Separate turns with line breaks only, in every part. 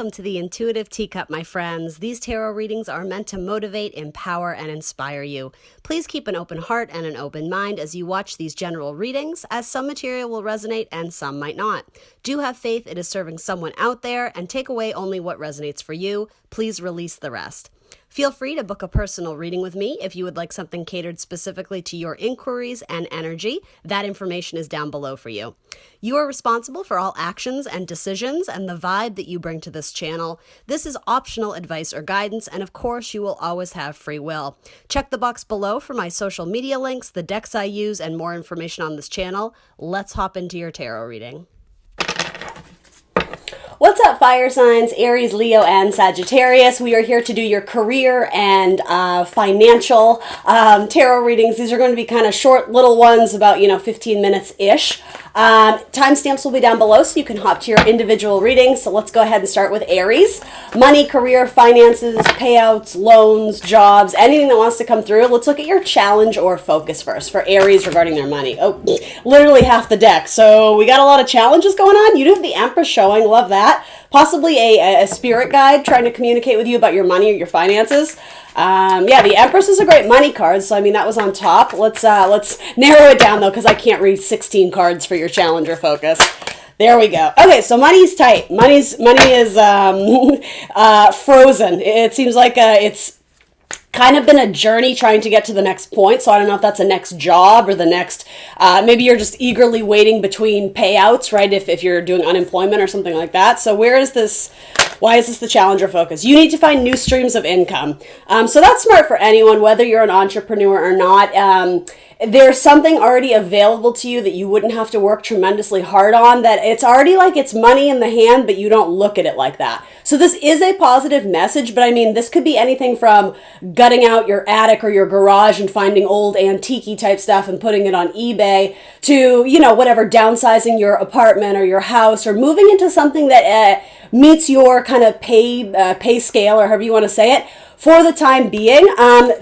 Welcome to the Intuitive Teacup, my friends. These tarot readings are meant to motivate, empower, and inspire you. Please keep an open heart and an open mind as you watch these general readings, as some material will resonate and some might not. Do have faith it is serving someone out there, and take away only what resonates for you. Please release the rest. Feel free to book a personal reading with me if you would like something catered specifically to your inquiries and energy. That information is down below for you. You are responsible for all actions and decisions and the vibe that you bring to this channel. This is optional advice or guidance, and of course, you will always have free will. Check the box below for my social media links, the decks I use, and more information on this channel. Let's hop into your tarot reading. What's up, fire signs, Aries, Leo, and Sagittarius? We are here to do your career and financial tarot readings. These are going to be kind of short little ones, about 15 minutes-ish. Timestamps will be down below so you can hop to your individual readings. So let's go ahead and start with Aries. Money, career, finances, payouts, loans, jobs, anything that wants to come through. Let's look at your challenge or focus first for Aries regarding their money. Oh, literally half the deck. So we got a lot of challenges going on. You do have the Empress showing. Love that. Possibly a spirit guide trying to communicate with you about your money or your finances. Yeah, the Empress is a great money card, so I mean that was on top. Let's narrow it down though, because I can't read 16 cards for your challenger focus. There we go. Okay, so money's tight. Money is frozen. It seems like it's kind of been a journey trying to get to the next point. So I don't know if that's a next job or the next, maybe you're just eagerly waiting between payouts, right? If you're doing unemployment or something like that. So why is this the challenger focus? You need to find new streams of income. So that's smart for anyone, whether you're an entrepreneur or not. There's something already available to you that you wouldn't have to work tremendously hard on, that it's already like it's money in the hand, but you don't look at it like that. So this is a positive message, but I mean, this could be anything from gutting out your attic or your garage and finding old antique type stuff and putting it on eBay to, whatever, downsizing your apartment or your house or moving into something that meets your kind of pay scale, or however you want to say it. For the time being,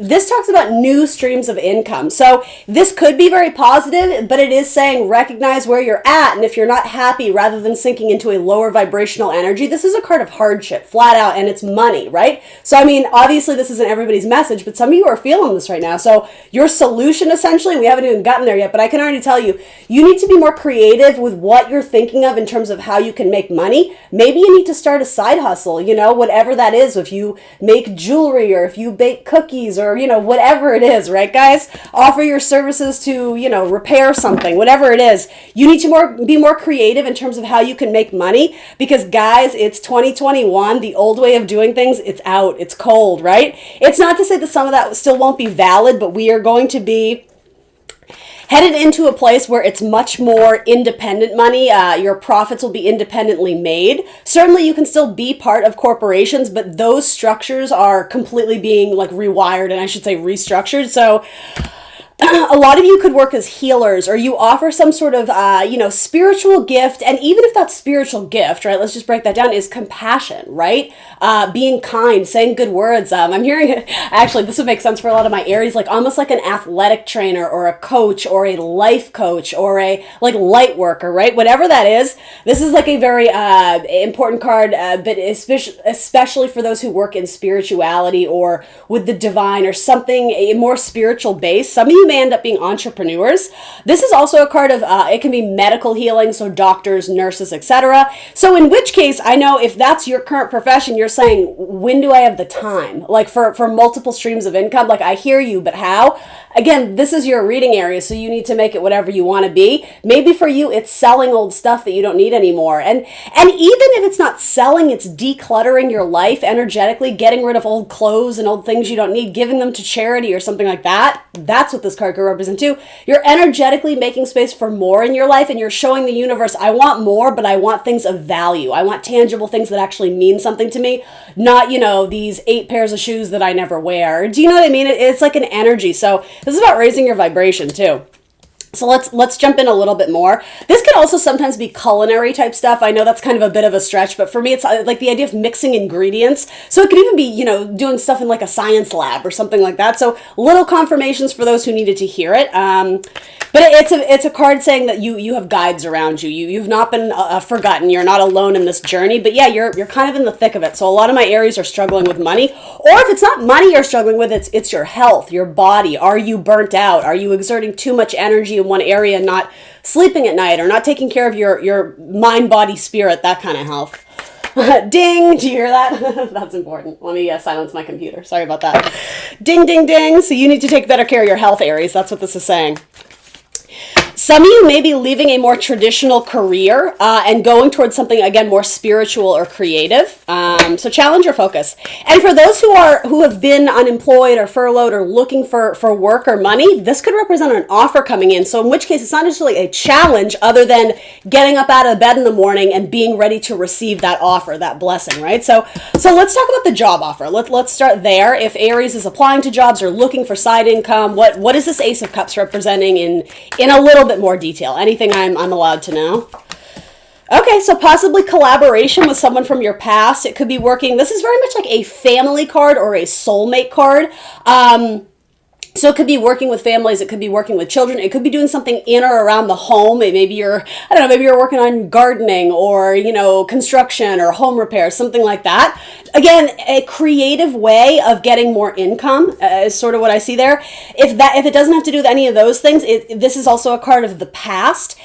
this talks about new streams of income. So this could be very positive, but it is saying recognize where you're at. And if you're not happy, rather than sinking into a lower vibrational energy, this is a card of hardship, flat out, and it's money, right? So, I mean, obviously this isn't everybody's message, but some of you are feeling this right now. So your solution, essentially, we haven't even gotten there yet, but I can already tell you, you need to be more creative with what you're thinking of in terms of how you can make money. Maybe you need to start a side hustle, whatever that is. If you make jewelry, or if you bake cookies, or whatever it is, right, guys? Offer your services to repair something, whatever it is. You need to be more creative in terms of how you can make money, because guys, it's 2021. The old way of doing things, it's out, it's cold, right? It's not to say that some of that still won't be valid, but we are going to be headed into a place where it's much more independent money. Your profits will be independently made. Certainly you can still be part of corporations, but those structures are completely being rewired, and I should say restructured. So a lot of you could work as healers, or you offer some sort of, spiritual gift. And even if that spiritual gift, right, let's just break that down, is compassion, right? Being kind, saying good words. I'm hearing, actually, this would make sense for a lot of my Aries, almost like an athletic trainer or a coach or a life coach or a light worker, right? Whatever that is, this is a very important card, but especially for those who work in spirituality or with the divine or something, a more spiritual base. Some of you may end up being entrepreneurs. This is also a card of, it can be medical healing, so doctors, nurses, etc. So in which case, I know if that's your current profession, you're saying, when do I have the time? For multiple streams of income, I hear you, but how? Again, this is your reading area, so you need to make it whatever you want to be. Maybe for you, it's selling old stuff that you don't need anymore. And even if it's not selling, it's decluttering your life energetically, getting rid of old clothes and old things you don't need, giving them to charity or something like that. That's what this card could represent too. You're energetically making space for more in your life, and you're showing the universe, I want more, but I want things of value. I want tangible things that actually mean something to me, not, these 8 pairs of shoes that I never wear. Do you know what I mean? It's like an energy. So this is about raising your vibration too. So let's jump in a little bit more. This could also sometimes be culinary type stuff. I know that's kind of a bit of a stretch, but for me, it's like the idea of mixing ingredients. So it could even be, doing stuff in like a science lab or something like that. So little confirmations for those who needed to hear it. But it's a card saying that you have guides around you. You've not been forgotten. You're not alone in this journey. But yeah, you're kind of in the thick of it. So a lot of my Aries are struggling with money, or if it's not money you're struggling with, it's your health, your body. Are you burnt out? Are you exerting too much energy in one area, not sleeping at night, or not taking care of your mind, body, spirit, that kind of health? Ding! Do you hear that? That's important. Let me silence my computer. Sorry about that. Ding, ding, ding. So you need to take better care of your health, Aries. That's what this is saying. Some of you may be leaving a more traditional career and going towards something, again, more spiritual or creative. So challenge your focus. And for those who have been unemployed or furloughed or looking for work or money, this could represent an offer coming in. So in which case, it's not necessarily a challenge other than getting up out of bed in the morning and being ready to receive that offer, that blessing, right? So let's talk about the job offer. Let's start there. If Aries is applying to jobs or looking for side income, what is this Ace of Cups representing in a little bit more detail? Anything I'm allowed to know? Okay, so possibly collaboration with someone from your past. It could be working. This is very much like a family card or a soulmate card. So it could be working with families, it could be working with children, it could be doing something in or around the home. Maybe you're working on gardening or, construction or home repair, something like that. Again, a creative way of getting more income is sort of what I see there. If it doesn't have to do with any of those things, this is also a card of the past.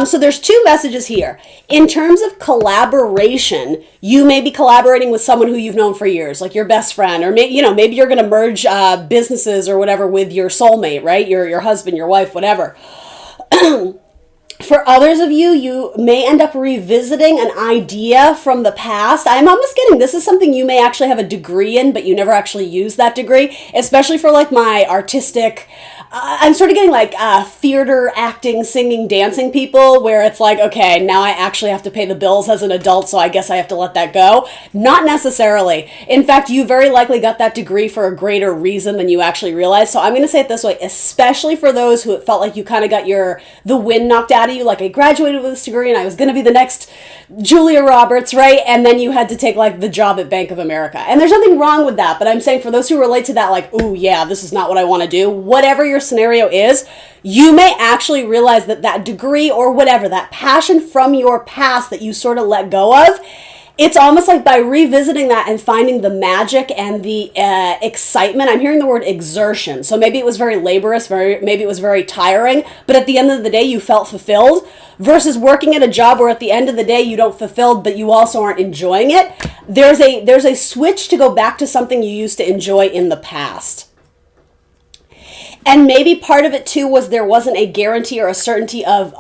So there's two messages here. In terms of collaboration, you may be collaborating with someone who you've known for years, like your best friend, or maybe you're going to merge businesses or whatever with your soulmate, right? Your husband, your wife, whatever. For others of you, you may end up revisiting an idea from the past. I'm almost getting this is something you may actually have a degree in, but you never actually use that degree, especially for like my artistic, I'm sort of getting like theater, acting, singing, dancing people where it's like, okay, now I actually have to pay the bills as an adult, so I guess I have to let that go. Not necessarily. In fact, you very likely got that degree for a greater reason than you actually realized. So I'm going to say it this way, especially for those who it felt like you kind of got the wind knocked out of you, like I graduated with this degree and I was going to be the next Julia Roberts, right? And then you had to take like the job at Bank of America. And there's nothing wrong with that, but I'm saying for those who relate to that, like, ooh, yeah, this is not what I want to do. Whatever your scenario is, you may actually realize that degree or whatever, that passion from your past that you sort of let go of, it's almost like by revisiting that and finding the magic and the excitement. I'm hearing the word exertion. So maybe it was very laborious, maybe it was very tiring, but at the end of the day, you felt fulfilled versus working at a job where at the end of the day, you don't fulfilled, but you also aren't enjoying it. There's a switch to go back to something you used to enjoy in the past. And maybe part of it too was there wasn't a guarantee or a certainty of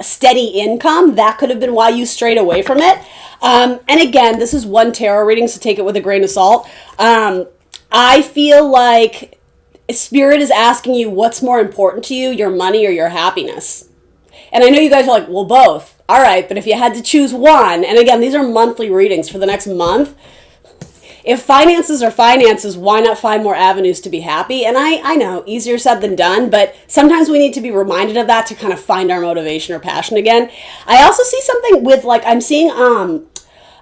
steady income. That could have been why you strayed away from it. And again, this is one tarot reading, so take it with a grain of salt. I feel like Spirit is asking you what's more important to you, your money or your happiness. And I know you guys are like, well, both. All right, but if you had to choose one, and again, these are monthly readings for the next month. If finances are finances, why not find more avenues to be happy? And I know, easier said than done, but sometimes we need to be reminded of that to kind of find our motivation or passion again. I also see something with like, I'm seeing,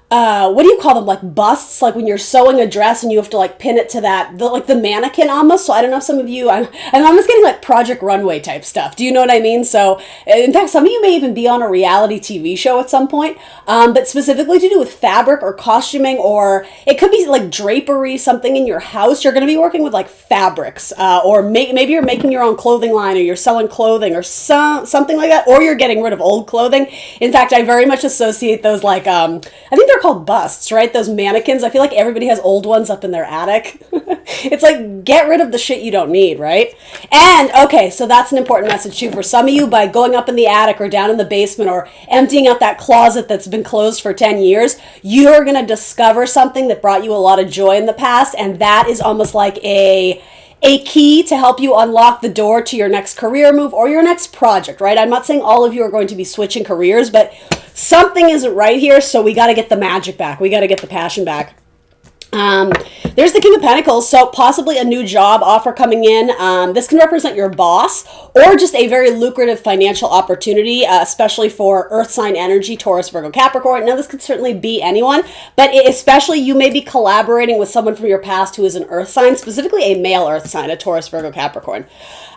what do you call them? Like busts, like when you're sewing a dress and you have to like pin it to the mannequin almost. So I don't know if some of you, I'm almost getting like Project Runway type stuff. Do you know what I mean? So in fact, some of you may even be on a reality TV show at some point, but specifically to do with fabric or costuming, or it could be like drapery, something in your house. You're going to be working with like fabrics, or maybe you're making your own clothing line, or you're selling clothing or something like that, or you're getting rid of old clothing. In fact, I very much associate those like, I think they're called busts, right? Those mannequins. I feel like everybody has old ones up in their attic. It's like, get rid of the shit you don't need, right? And okay, so that's an important message too for some of you. By going up in the attic or down in the basement or emptying out that closet that's been closed for 10 years, you're going to discover something that brought you a lot of joy in the past, and that is almost like a key to help you unlock the door to your next career move or your next project, right? I'm not saying all of you are going to be switching careers, but something isn't right here, so we got to get the magic back. We got to get the passion back. Um, there's the King of Pentacles, so possibly a new job offer coming in. This can represent your boss or just a very lucrative financial opportunity, especially for Earth sign energy, Taurus, Virgo, Capricorn. Now, this could certainly be anyone, but especially you may be collaborating with someone from your past who is an Earth sign, specifically a male Earth sign, a Taurus, Virgo, Capricorn.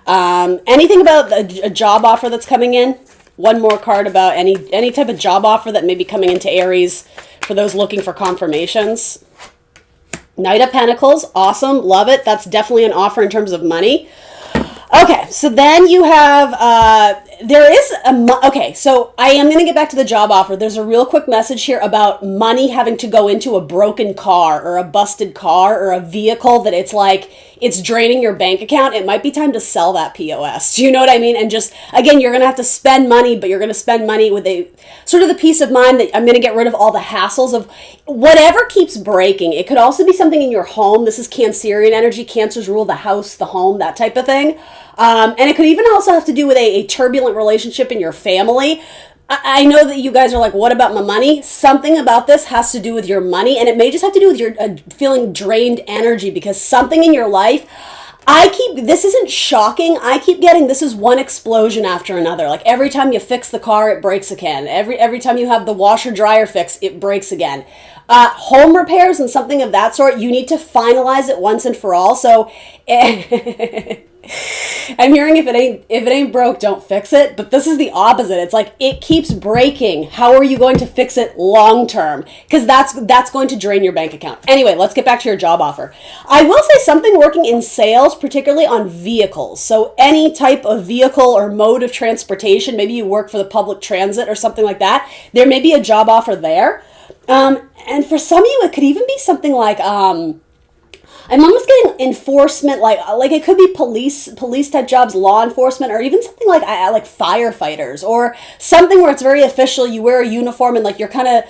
Anything about a job offer that's coming in? One more card about any type of job offer that may be coming into Aries for those looking for confirmations. Knight of Pentacles, awesome, love it. That's definitely an offer in terms of money. Okay, so then you have, okay, so I am going to get back to the job offer. There's a real quick message here about money having to go into a broken car or a busted car or a vehicle that it's like, it's draining your bank account. It might be time to sell that POS. Do you know what I mean? And just, again, you're going to have to spend money, but you're going to spend money with a sort of the peace of mind that I'm going to get rid of all the hassles of whatever keeps breaking. It could also be something in your home. This is Cancerian energy. Cancers rule the house, the home, that type of thing. And it could even also have to do with a turbulent relationship in your family. I know that you guys are like, what about my money? Something about this has to do with your money, and it may just have to do with your feeling drained energy because something in your life, this isn't shocking. I keep getting, this is one explosion after another. Like every time you fix the car, it breaks again. Every time you have the washer dryer fix, it breaks again. Home repairs and something of that sort, you need to finalize it once and for all. So I'm hearing if it ain't broke, don't fix it. But this is the opposite. It's like it keeps breaking. How are you going to fix it long term? Because that's going to drain your bank account. Anyway, let's get back to your job offer. I will say something working in sales, particularly on vehicles. So any type of vehicle or mode of transportation, maybe you work for the public transit or something like that. There may be a job offer there. And for some of you, it could even be something like, I'm almost getting enforcement, like it could be police type jobs, law enforcement, or even something like firefighters, or something where it's very official. You wear a uniform and like you're kind of,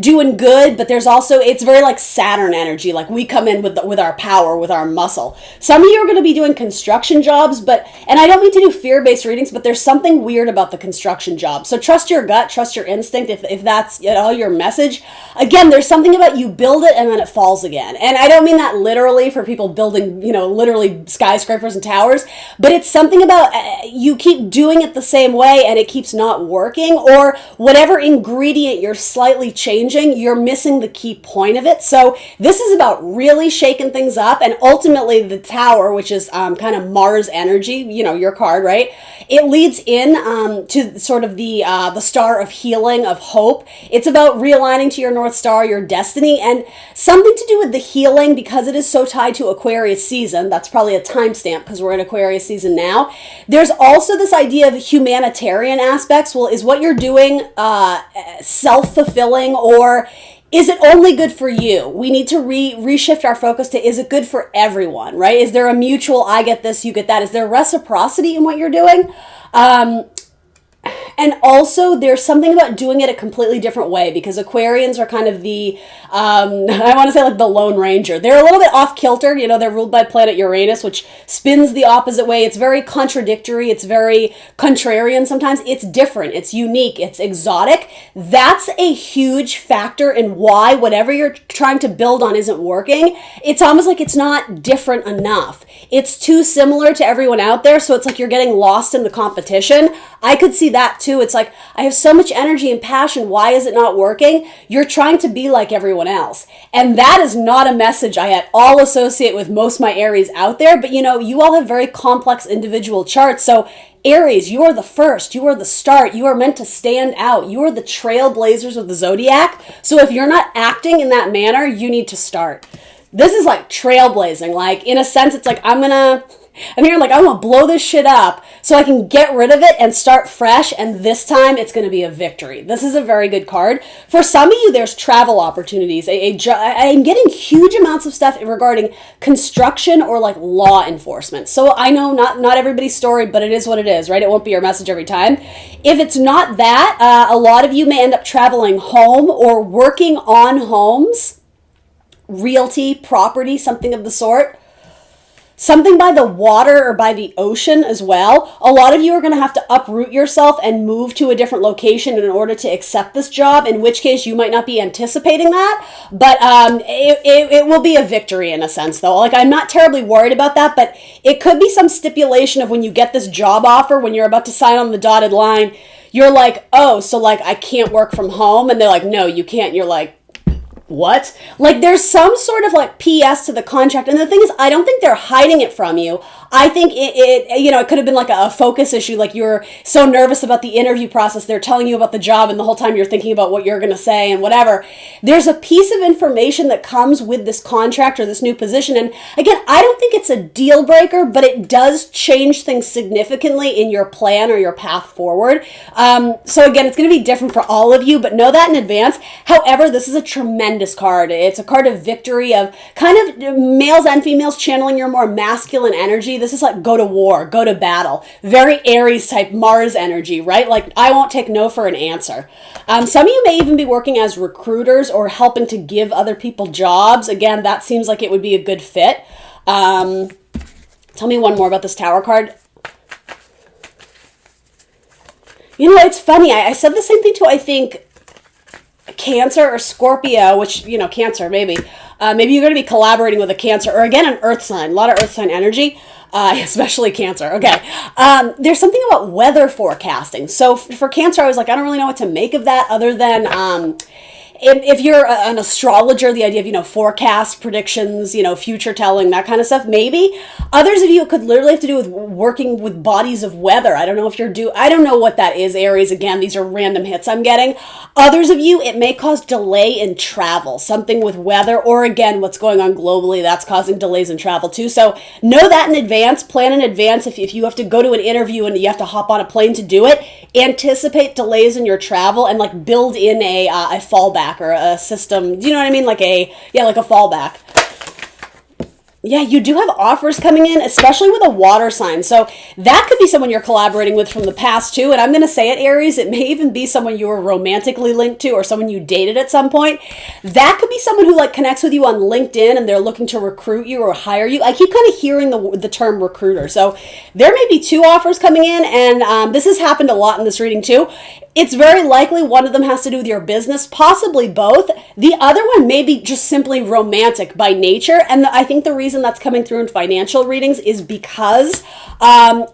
doing good, but there's also, it's very like Saturn energy. Like we come in with our power, with our muscle. Some of you are going to be doing construction jobs, and I don't mean to do fear-based readings, but there's something weird about the construction job. So trust your gut, trust your instinct. If that's at all your message, again, there's something about you build it and then it falls again. And I don't mean that literally for people building, literally skyscrapers and towers, but it's something about you keep doing it the same way and it keeps not working, or whatever ingredient you're slightly changing, you're missing the key point of it. So this is about really shaking things up, and ultimately the tower, which is kind of Mars energy, your card, right? It leads in to sort of the star of healing, of hope. It's about realigning to your North Star, your destiny, and something to do with the healing because it is so tied to Aquarius season. That's probably a timestamp because we're in Aquarius season now. There's also this idea of humanitarian aspects. Well, is what you're doing self-fulfilling, or is it only good for you? We need to reshift our focus to, is it good for everyone, right? Is there a mutual, I get this, you get that? Is there reciprocity in what you're doing? And also, there's something about doing it a completely different way, because Aquarians are kind of the, I want to say like the Lone Ranger. They're a little bit off kilter. They're ruled by planet Uranus, which spins the opposite way. It's very contradictory. It's very contrarian sometimes. It's different. It's unique. It's exotic. That's a huge factor in why whatever you're trying to build on isn't working. It's almost like it's not different enough. It's too similar to everyone out there, so it's like you're getting lost in the competition. I could see that too. It's like, I have so much energy and passion. Why is it not working? You're trying to be like everyone else. And that is not a message I at all associate with most of my Aries out there. But you all have very complex individual charts. So Aries, you are the first. You are the start. You are meant to stand out. You are the trailblazers of the zodiac. So if you're not acting in that manner, you need to start. This is like trailblazing. Like, in a sense, it's like, I'm here like, I want to blow this shit up so I can get rid of it and start fresh, and this time it's going to be a victory. This is a very good card. For some of you, there's travel opportunities. I'm getting huge amounts of stuff regarding construction or like law enforcement. So I know not everybody's story, but it is what it is, right? It won't be your message every time. If it's not that, a lot of you may end up traveling home or working on homes, realty, property, something of the sort. something by the water or by the ocean as well. A lot of you are going to have to uproot yourself and move to a different location in order to accept this job, in which case you might not be anticipating that, but it will be a victory in a sense, though. Like, I'm not terribly worried about that, but it could be some stipulation of when you get this job offer, when you're about to sign on the dotted line, you're like, oh, so like I can't work from home, and they're like, no, you can't. You're like, what? Like, there's some sort of like PS to the contract. And the thing is, I don't think they're hiding it from you. I think it could have been like a focus issue. Like, you're so nervous about the interview process. They're telling you about the job, and the whole time you're thinking about what you're going to say and whatever. There's a piece of information that comes with this contract or this new position. And again, I don't think it's a deal breaker, but it does change things significantly in your plan or your path forward. So again, it's going to be different for all of you, but know that in advance. However, this is a tremendous card. It's a card of victory, of kind of males and females channeling your more masculine energy. This is like go to war, go to battle. Very Aries type Mars energy, right? Like, I won't take no for an answer. Some of you may even be working as recruiters or helping to give other people jobs. Again, that seems like it would be a good fit. Tell me one more about this Tower card. You know, it's funny. I said the same thing to, I think, Cancer or Scorpio, which, you know, Cancer, maybe. Maybe you're going to be collaborating with a Cancer, or again, an Earth sign. A lot of Earth sign energy, especially Cancer. Okay. There's something about weather forecasting. So for Cancer, I was like, I don't really know what to make of that, other than if you're an astrologer, the idea of, you know, forecast, predictions, you know, future telling, that kind of stuff, maybe. Others of you, it could literally have to do with working with bodies of weather. I don't know if I don't know what that is, Aries. Again, these are random hits I'm getting. Others of you, it may cause delay in travel, something with weather, or again, what's going on globally, that's causing delays in travel too. So know that in advance, plan in advance. If you have to go to an interview and you have to hop on a plane to do it, anticipate delays in your travel and like build in a fallback or a system. Do you know what I mean? Like a fallback. Yeah, you do have offers coming in, especially with a water sign. So that could be someone you're collaborating with from the past too. And I'm going to say it, Aries, it may even be someone you were romantically linked to or someone you dated at some point. That could be someone who like connects with you on LinkedIn and they're looking to recruit you or hire you. I keep kind of hearing the term recruiter. So there may be two offers coming in, and this has happened a lot in this reading too. It's very likely one of them has to do with your business, possibly both. The other one may be just simply romantic by nature. And I think the reason that's coming through in financial readings is because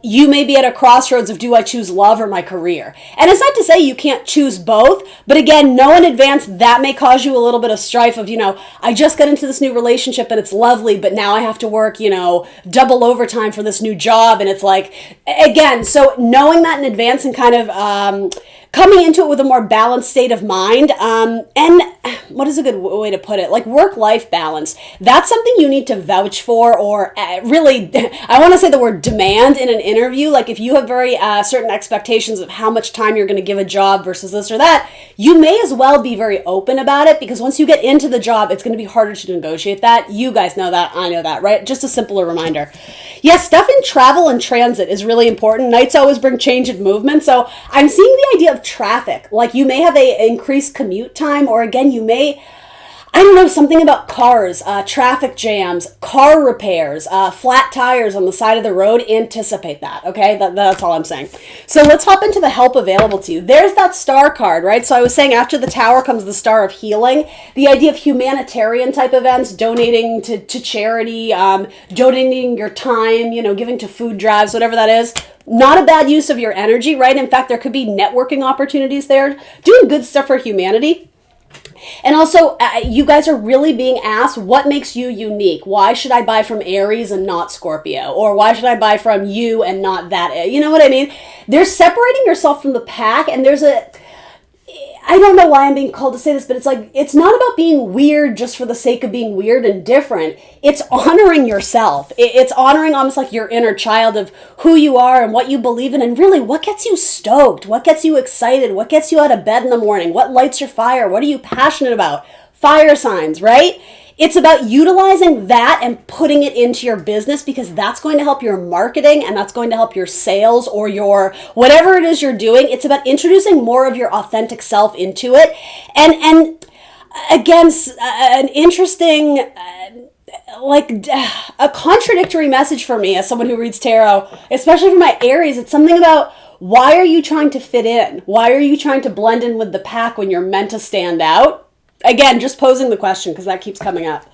you may be at a crossroads of, do I choose love or my career? And it's not to say you can't choose both, but again, know in advance that may cause you a little bit of strife of, you know, I just got into this new relationship and it's lovely, but now I have to work, you know, double overtime for this new job. And it's like, again, so knowing that in advance and kind of coming into it with a more balanced state of mind, and what is a good way to put it? Like work-life balance. That's something you need to vouch for, or really, I want to say the word demand in an interview. Like if you have very certain expectations of how much time you're going to give a job versus this or that, you may as well be very open about it, because once you get into the job, it's going to be harder to negotiate that. You guys know that. I know that, right? Just a simpler reminder. Yes, stuff in travel and transit is really important. Nights always bring change and movement. So I'm seeing the idea of traffic. Like you may have a increased commute time, or again, you may, I don't know, something about cars, traffic jams, car repairs, flat tires on the side of the road. Anticipate that, okay? That's all I'm saying. So let's hop into the help available to you. There's that star card, right? So I was saying after the Tower comes the Star of Healing, the idea of humanitarian type events, donating to charity, donating your time, you know, giving to food drives, whatever that is. Not a bad use of your energy, right? In fact, there could be networking opportunities there, doing good stuff for humanity. And also, you guys are really being asked, what makes you unique? Why should I buy from Aries and not Scorpio? Or why should I buy from you and not that? You know what I mean? There's separating yourself from the pack, and there's I don't know why I'm being called to say this, but it's like, it's not about being weird just for the sake of being weird and different. It's honoring yourself. It's honoring almost like your inner child of who you are and what you believe in, and really what gets you stoked, what gets you excited, what gets you out of bed in the morning, what lights your fire, what are you passionate about? Fire signs, right? It's about utilizing that and putting it into your business, because that's going to help your marketing and that's going to help your sales or your whatever it is you're doing. It's about introducing more of your authentic self into it. And again, an interesting like a contradictory message for me as someone who reads tarot, especially for my Aries. It's something about, why are you trying to fit in? Why are you trying to blend in with the pack when you're meant to stand out? Again, just posing the question because that keeps coming up.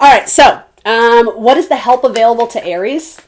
All right, so what is the help available to Aries?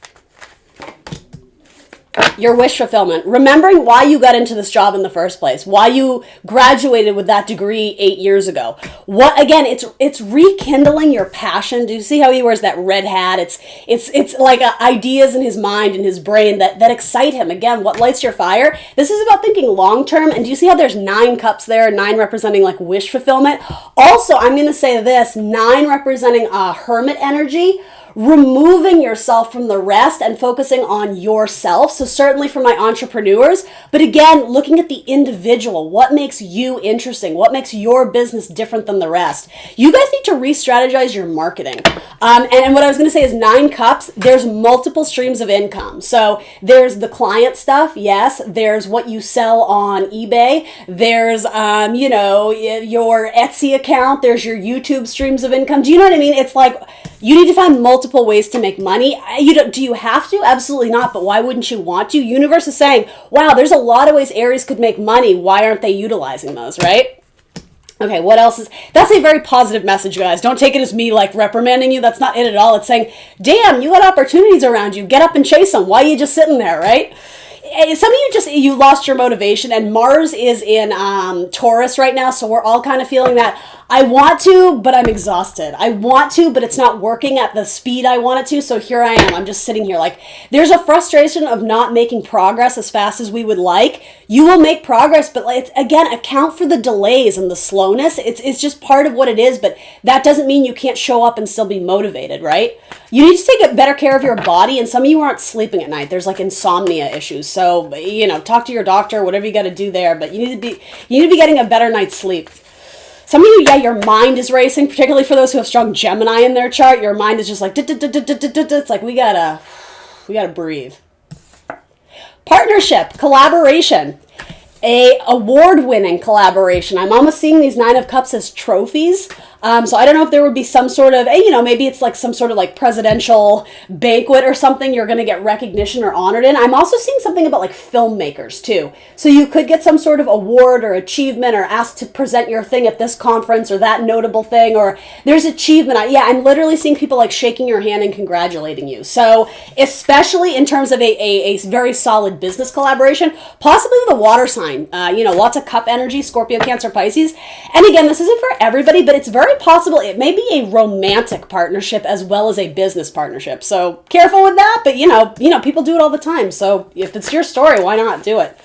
Your wish fulfillment. Remembering why you got into this job in the first place, why you graduated with that degree 8 years ago. What, again, it's rekindling your passion. Do you see how he wears that red hat? It's like ideas in his mind and his brain that excite him. Again, what lights your fire? This is about thinking long term. And do you see how there's 9 cups there? 9 representing like wish fulfillment. Also, I'm going to say this: 9 representing hermit energy. Removing yourself from the rest and focusing on yourself. So certainly for my entrepreneurs, but again, looking at the individual. What makes you interesting? What makes your business different than the rest? You guys need to re-strategize your marketing. And what I was going to say is 9 cups, there's multiple streams of income. So there's the client stuff. Yes. There's what you sell on eBay. There's, your Etsy account. There's your YouTube streams of income. Do you know what I mean? It's like, you need to find multiple ways to make money. Do you have to? Absolutely not. But why wouldn't you want to? Universe is saying, wow, there's a lot of ways Aries could make money. Why aren't they utilizing those, right? Okay, what else is... That's a very positive message, guys. Don't take it as me, like, reprimanding you. That's not it at all. It's saying, damn, you got opportunities around you. Get up and chase them. Why are you just sitting there, right? Some of you lost your motivation, and Mars is in Taurus right now, so we're all kind of feeling that. I want to, but I'm exhausted. I want to, but it's not working at the speed I want it to, so here I am. I'm just sitting here. Like, there's a frustration of not making progress as fast as we would like. You will make progress, but again, account for the delays and the slowness. It's just part of what it is, but that doesn't mean you can't show up and still be motivated, right? You need to take better care of your body, and some of you aren't sleeping at night. There's like insomnia issues, so talk to your doctor, whatever you got to do there. But you need to be getting a better night's sleep. Some of you, your mind is racing, particularly for those who have strong Gemini in their chart. Your mind is just like, it's like, we gotta breathe. Partnership, collaboration, a award-winning collaboration. I'm almost seeing these 9 of Cups as trophies. So I don't know if there would be some sort of, maybe it's like some sort of like presidential banquet or something you're going to get recognition or honored in. I'm also seeing something about like filmmakers too. So you could get some sort of award or achievement or asked to present your thing at this conference or that notable thing, or there's achievement. I'm literally seeing people like shaking your hand and congratulating you. So especially in terms of a very solid business collaboration, possibly with a water sign, lots of cup energy, Scorpio, Cancer, Pisces. And again, this isn't for everybody, but it's very possible it may be a romantic partnership as well as a business partnership. So careful with that, but people do it all the time. So if it's your story, why not do it?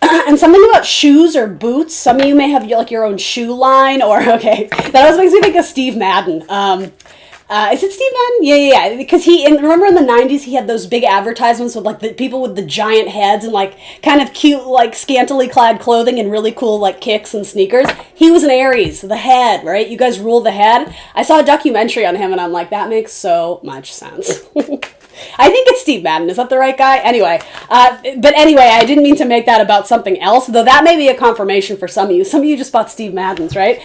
And something about shoes or boots. Some of you may have like your own shoe line, or that always makes me think of Steve Madden. Is it Steve Madden? Yeah. Because remember in the 90s, he had those big advertisements with like the people with the giant heads and like kind of cute, like scantily clad clothing and really cool like kicks and sneakers. He was an Aries, the head, right? You guys rule the head. I saw a documentary on him and I'm like, that makes so much sense. I think it's Steve Madden. Is that the right guy? Anyway, I didn't mean to make that about something else, though that may be a confirmation for some of you. Some of you just bought Steve Madden's, right?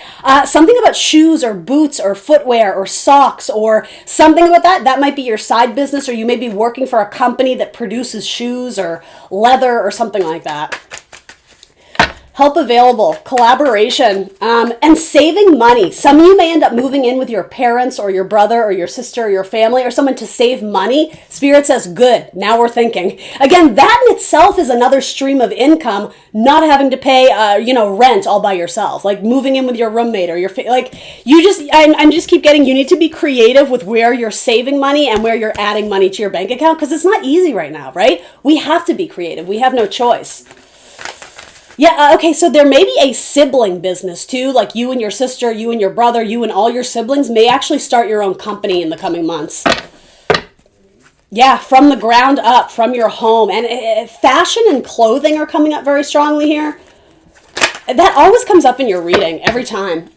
Something about shoes or boots or footwear or socks or something about that. That might be your side business, or you may be working for a company that produces shoes or leather or something like that. Help available, collaboration, and saving money. Some of you may end up moving in with your parents or your brother or your sister or your family or someone to save money. Spirit says, good, now we're thinking. Again, that in itself is another stream of income, not having to pay, rent all by yourself, like moving in with your roommate or I'm just keep getting, you need to be creative with where you're saving money and where you're adding money to your bank account, because it's not easy right now, right? We have to be creative. We have no choice. Yeah, okay, so there may be a sibling business too, like you and your sister, you and your brother, you and all your siblings may actually start your own company in the coming months. Yeah, from the ground up, from your home. And fashion and clothing are coming up very strongly here. That always comes up in your reading, every time.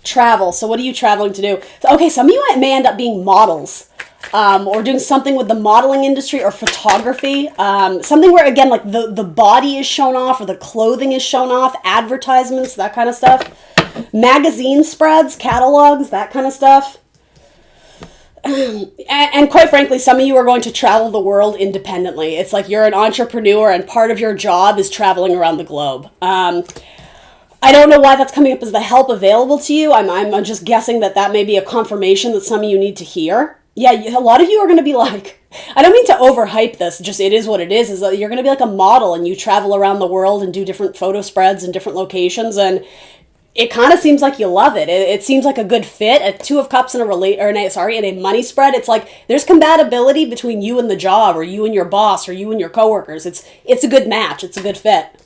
Travel, so what are you traveling to do? Okay, some of you may end up being models. Or doing something with the modeling industry or photography. Something where, again, like the body is shown off or the clothing is shown off, advertisements, that kind of stuff. magazine spreads, catalogs, that kind of stuff. And quite frankly, some of you are going to travel the world independently. It's like you're an entrepreneur and part of your job is traveling around the globe. I don't know why that's coming up as the help available to you. I'm just guessing that may be a confirmation that some of you need to hear. Yeah, a lot of you are going to be like, I don't mean to overhype this, just it is what it is that you're going to be like a model and you travel around the world and do different photo spreads in different locations, and it kind of seems like you love it. It seems like a good fit. A Two of Cups in in a money spread. It's like there's compatibility between you and the job, or you and your boss, or you and your coworkers. It's a good match. It's a good fit.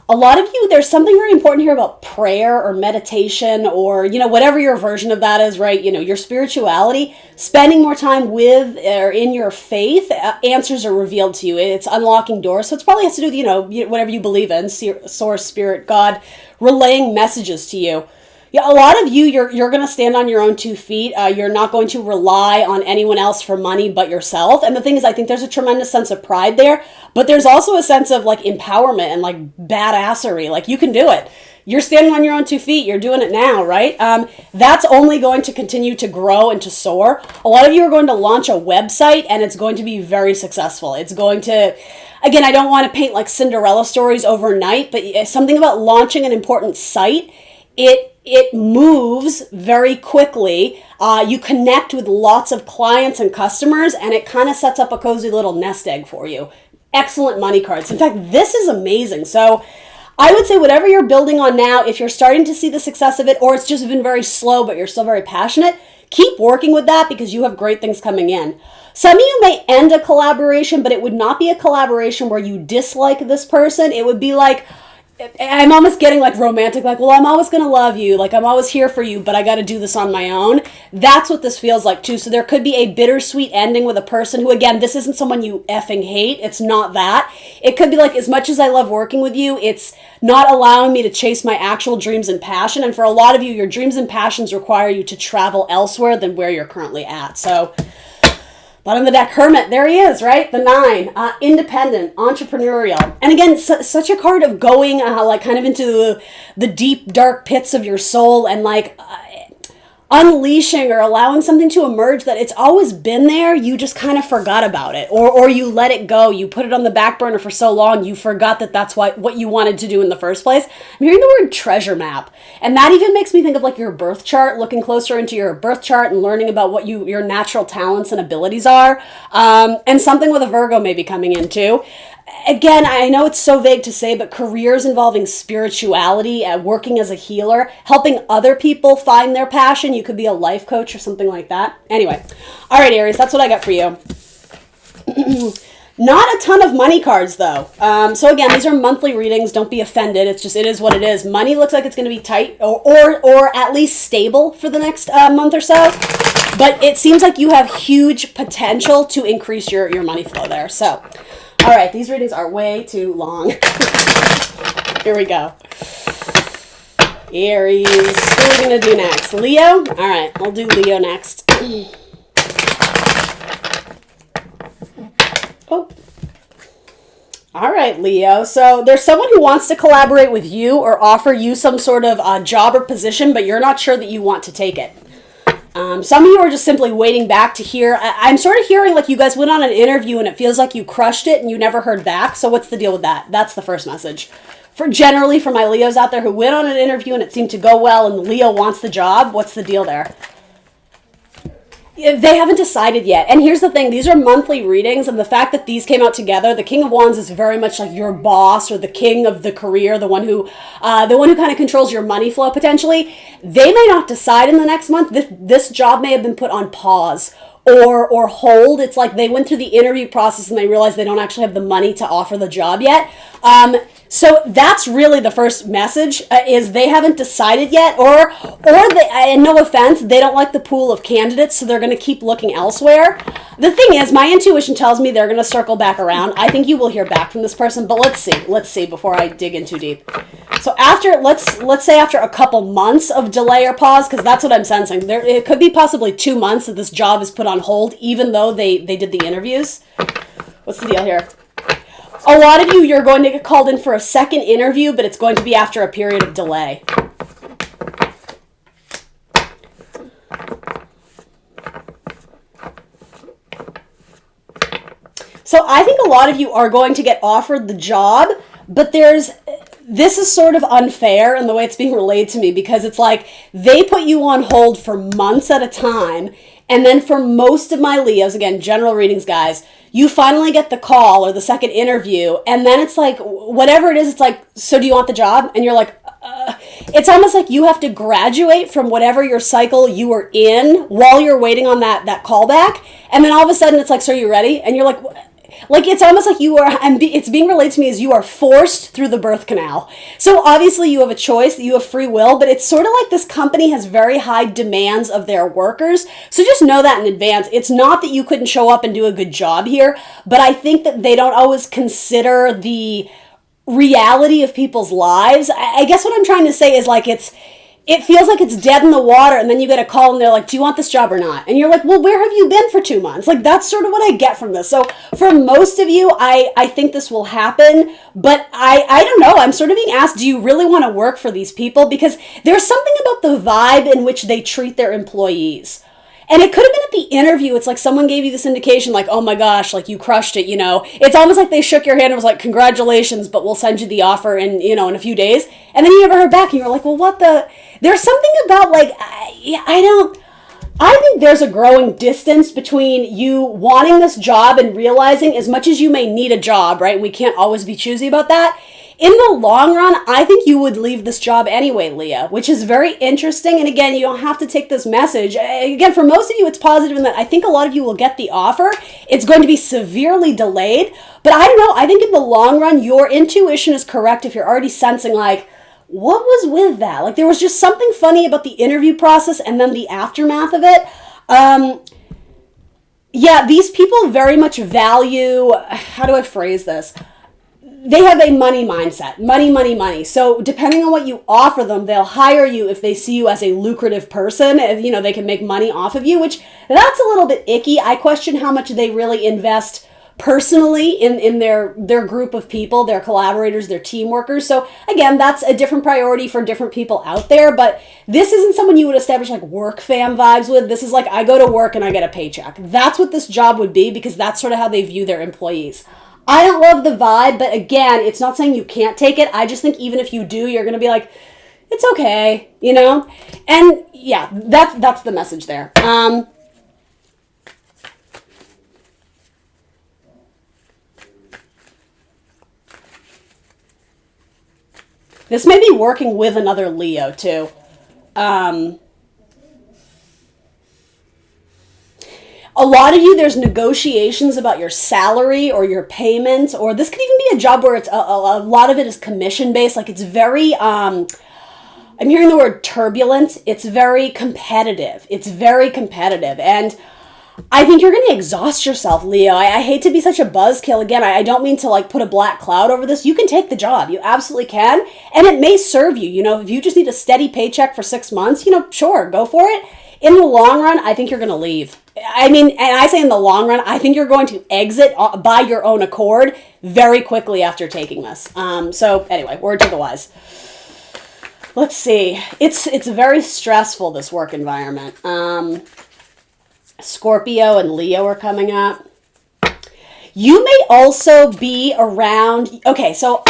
A lot of you, there's something very important here about prayer or meditation or, whatever your version of that is, right? Your spirituality, spending more time with or in your faith, answers are revealed to you. It's unlocking doors. So it probably has to do with, whatever you believe in, source, spirit, God, relaying messages to you. Yeah, a lot of you, you're going to stand on your own 2 feet. You're not going to rely on anyone else for money but yourself. And the thing is, I think there's a tremendous sense of pride there, but there's also a sense of like empowerment and like badassery. Like you can do it. You're standing on your own 2 feet. You're doing it now, right? That's only going to continue to grow and to soar. A lot of you are going to launch a website and it's going to be very successful. It's going to, again, I don't want to paint like Cinderella stories overnight, but something about launching an important site, it moves very quickly. You connect with lots of clients and customers, and it kind of sets up a cozy little nest egg for you. Excellent money cards. In fact, this is amazing. So I would say whatever you're building on now, if you're starting to see the success of it, or it's just been very slow, but you're still very passionate, keep working with that because you have great things coming in. Some of you may end a collaboration, but it would not be a collaboration where you dislike this person. It would be like, I'm almost getting like romantic, like, well, I'm always going to love you. Like, I'm always here for you, but I got to do this on my own. That's what this feels like too. So there could be a bittersweet ending with a person who, again, this isn't someone you effing hate. It's not that. It could be like, as much as I love working with you, it's not allowing me to chase my actual dreams and passion. And for a lot of you, your dreams and passions require you to travel elsewhere than where you're currently at. So bottom of the deck, Hermit, there he is, right? The 9, independent, entrepreneurial. And again, such a card of going like kind of into the deep, dark pits of your soul and like unleashing or allowing something to emerge that it's always been there. You just kind of forgot about it, or you let it go. You put it on the back burner for so long, you forgot that that's what you wanted to do in the first place. I'm hearing the word treasure map, and that even makes me think of like your birth chart, looking closer into your birth chart and learning about what your natural talents and abilities are, and something with a Virgo maybe coming in too. Again, I know it's so vague to say, but careers involving spirituality, working as a healer, helping other people find their passion. You could be a life coach or something like that. Anyway, all right, Aries, that's what I got for you. Not a ton of money cards, though. So again, these are monthly readings. Don't be offended. It is what it is. Money looks like it's going to be tight or at least stable for the next month or so. But it seems like you have huge potential to increase your money flow there. So, all right, these readings are way too long. Here we go. Aries, what are we going to do next? Leo? All right, we'll do Leo next. Oh. All right, Leo. So there's someone who wants to collaborate with you or offer you some sort of job or position, but you're not sure that you want to take it. Some of you are just simply waiting back to hear. I'm sort of hearing like you guys went on an interview and it feels like you crushed it and you never heard back. So what's the deal with that? That's the first message. For my Leos out there who went on an interview and it seemed to go well and Leo wants the job, what's the deal there? They haven't decided yet. And here's the thing, these are monthly readings, and the fact that these came out together, the King of Wands is very much like your boss or the king of the career, the one who kind of controls your money flow potentially. They may not decide in the next month. This job may have been put on pause or hold. It's like they went through the interview process and they realized they don't actually have the money to offer the job yet. So that's really the first message, is they haven't decided yet, or they, and no offense, they don't like the pool of candidates, so they're going to keep looking elsewhere. The thing is, my intuition tells me they're going to circle back around. I think you will hear back from this person, but let's see before I dig in too deep. So after, let's say after a couple months of delay or pause, because that's what I'm sensing. It could be possibly 2 months that this job is put on hold, even though they did the interviews. What's the deal here? A lot of you, you're going to get called in for a second interview, but it's going to be after a period of delay. So I think a lot of you are going to get offered the job, but this is sort of unfair in the way it's being relayed to me, because it's like they put you on hold for months at a time. And then for most of my Leos, again, general readings, guys, you finally get the call or the second interview. And then it's like, whatever it is, it's like, so do you want the job? And you're like, it's almost like you have to graduate from whatever your cycle you were in while you're waiting on that callback. And then all of a sudden it's like, so are you ready? And you're like it's almost like you are, and it's being relayed to me as you are forced through the birth canal. So obviously you have a choice, you have free will, but it's sort of like this company has very high demands of their workers. So just know that in advance. It's not that you couldn't show up and do a good job here, but I think that they don't always consider the reality of people's lives. I guess what I'm trying to say is like it feels like it's dead in the water, and then you get a call and they're like, do you want this job or not? And you're like, well, where have you been for 2 months? Like, that's sort of what I get from this. So for most of you, I think this will happen, but I don't know. I'm sort of being asked, do you really want to work for these people? Because there's something about the vibe in which they treat their employees. And it could have been at the interview. It's like someone gave you this indication, like, oh my gosh, like you crushed it, you know. It's almost like they shook your hand and was like, congratulations, but we'll send you the offer in, in a few days. And then you never heard back and you were like, well, what the... There's something about like, I think there's a growing distance between you wanting this job and realizing, as much as you may need a job, right? We can't always be choosy about that. In the long run, I think you would leave this job anyway, Leah, which is very interesting. And again, you don't have to take this message. Again, for most of you, it's positive in that I think a lot of you will get the offer. It's going to be severely delayed. But I don't know. I think in the long run, your intuition is correct if you're already sensing like, what was with that? Like there was just something funny about the interview process and then the aftermath of it. Yeah, these people very much value, how do I phrase this? They have a money mindset, money, money, money. So depending on what you offer them, they'll hire you if they see you as a lucrative person. And, they can make money off of you, which that's a little bit icky. I question how much they really invest personally in their group of people, their collaborators, their team workers. So again, that's a different priority for different people out there, but this isn't someone you would establish like work fam vibes with. This is like, I go to work and I get a paycheck. That's what this job would be, because that's sort of how they view their employees. I don't love the vibe, but again, it's not saying you can't take it. I just think even if you do, you're going to be like, it's okay, And yeah, that's the message there. This may be working with another Leo, too. A lot of you, there's negotiations about your salary or your payment, or this could even be a job where it's a lot of it is commission-based. Like it's very, I'm hearing the word turbulent. It's very competitive. And I think you're going to exhaust yourself, Leo. I hate to be such a buzzkill. Again, I don't mean to like put a black cloud over this. You can take the job. You absolutely can. And it may serve you. If you just need a steady paycheck for 6 months, sure, go for it. In the long run, I think you're going to leave. I mean, and I say in the long run, I think you're going to exit by your own accord very quickly after taking this. So anyway, word to the wise. Let's see. It's very stressful, this work environment. Scorpio and Leo are coming up. You may also be around... Okay, so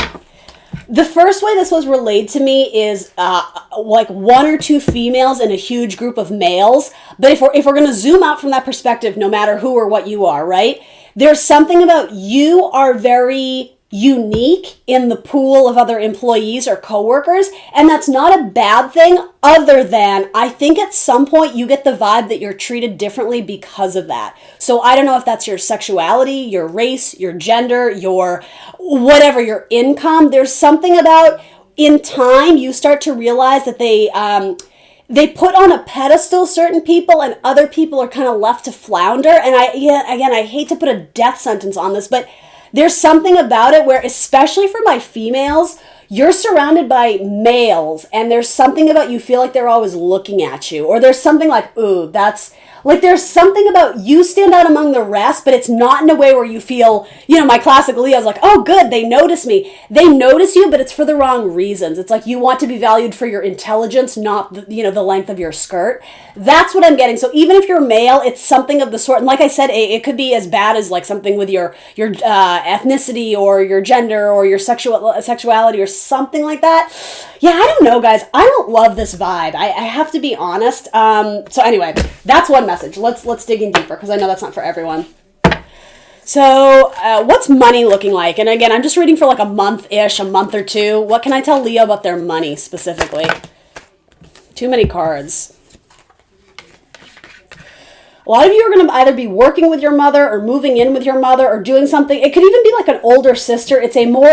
the first way this was relayed to me is like 1 or 2 females in a huge group of males. But if we're going to zoom out from that perspective, no matter who or what you are, right? There's something about you are very unique in the pool of other employees or coworkers, and that's not a bad thing, other than I think at some point you get the vibe that you're treated differently because of that. So I don't know if that's your sexuality, your race, your gender, your whatever, your income. There's something about in time you start to realize that they put on a pedestal certain people and other people are kind of left to flounder. And I hate to put a death sentence on this, but there's something about it where, especially for my females, you're surrounded by males and there's something about you feel like they're always looking at you, or there's something like, ooh, that's Like there's something about you stand out among the rest, but it's not in a way where you feel, my classic Leo's like, oh good, they notice me. They notice you, but it's for the wrong reasons. It's like you want to be valued for your intelligence, not the length of your skirt. That's what I'm getting. So even if you're male, it's something of the sort. And like I said, it could be as bad as like something with your ethnicity or your gender or your sexuality or something like that. Yeah, I don't know, guys. I don't love this vibe. I have to be honest. So anyway, that's one message. Let's dig in deeper because I know that's not for everyone. So what's money looking like? And again, I'm just reading for like a month-ish, a month or two. What can I tell Leo about their money specifically? Too many cards. A lot of you are going to either be working with your mother or moving in with your mother or doing something. It could even be like an older sister. It's a more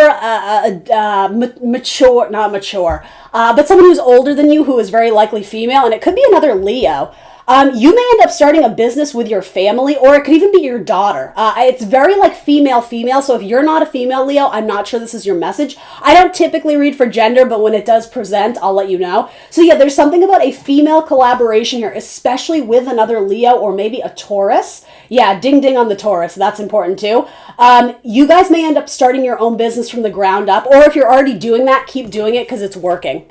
mature, not mature, but someone who's older than you who is very likely female. And it could be another Leo. You may end up starting a business with your family, or it could even be your daughter. It's very like female. So if you're not a female Leo, I'm not sure this is your message. I don't typically read for gender, but when it does present, I'll let you know. So yeah, there's something about a female collaboration here, especially with another Leo or maybe a Taurus. Yeah, ding ding on the Taurus. That's important too. You guys may end up starting your own business from the ground up, or if you're already doing that, keep doing it because it's working.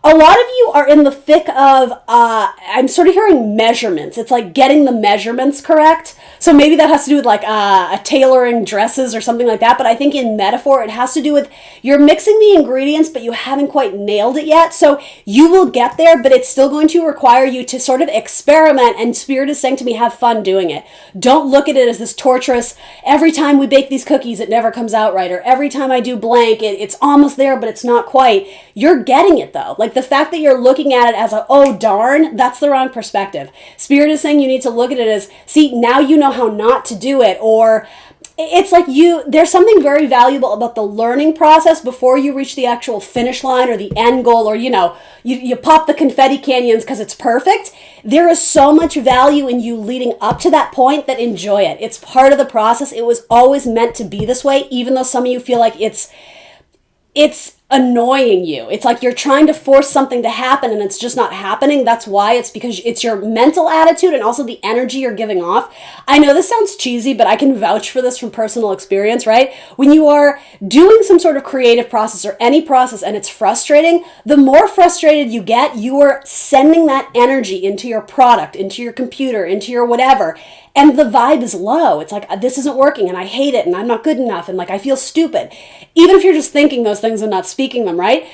A lot of you are in the thick of, I'm sort of hearing measurements. It's like getting the measurements correct. So maybe that has to do with like a tailoring dresses or something like that. But I think in metaphor, it has to do with you're mixing the ingredients, but you haven't quite nailed it yet. So you will get there, but it's still going to require you to sort of experiment. And Spirit is saying to me, have fun doing it. Don't look at it as this torturous, every time we bake these cookies, it never comes out right. Or every time I do blank, it's almost there, but it's not quite. You're getting it though. Like the fact that you're looking at it as a, oh darn, that's the wrong perspective. Spirit is saying you need to look at it as, see, now you know how not to do it. Or it's like there's something very valuable about the learning process before you reach the actual finish line or the end goal, or you pop the confetti canyons because it's perfect. There is so much value in you leading up to that point that enjoy it. It's part of the process. It was always meant to be this way, even though some of you feel like it's annoying you. It's like you're trying to force something to happen and it's just not happening. That's why. It's because it's your mental attitude and also the energy you're giving off. I know this sounds cheesy, but I can vouch for this from personal experience, right? When you are doing some sort of creative process or any process and it's frustrating, the more frustrated you get, you are sending that energy into your product, into your computer, into your whatever. And the vibe is low. It's like, this isn't working and I hate it and I'm not good enough and like I feel stupid. Even if you're just thinking those things and not speaking them, right?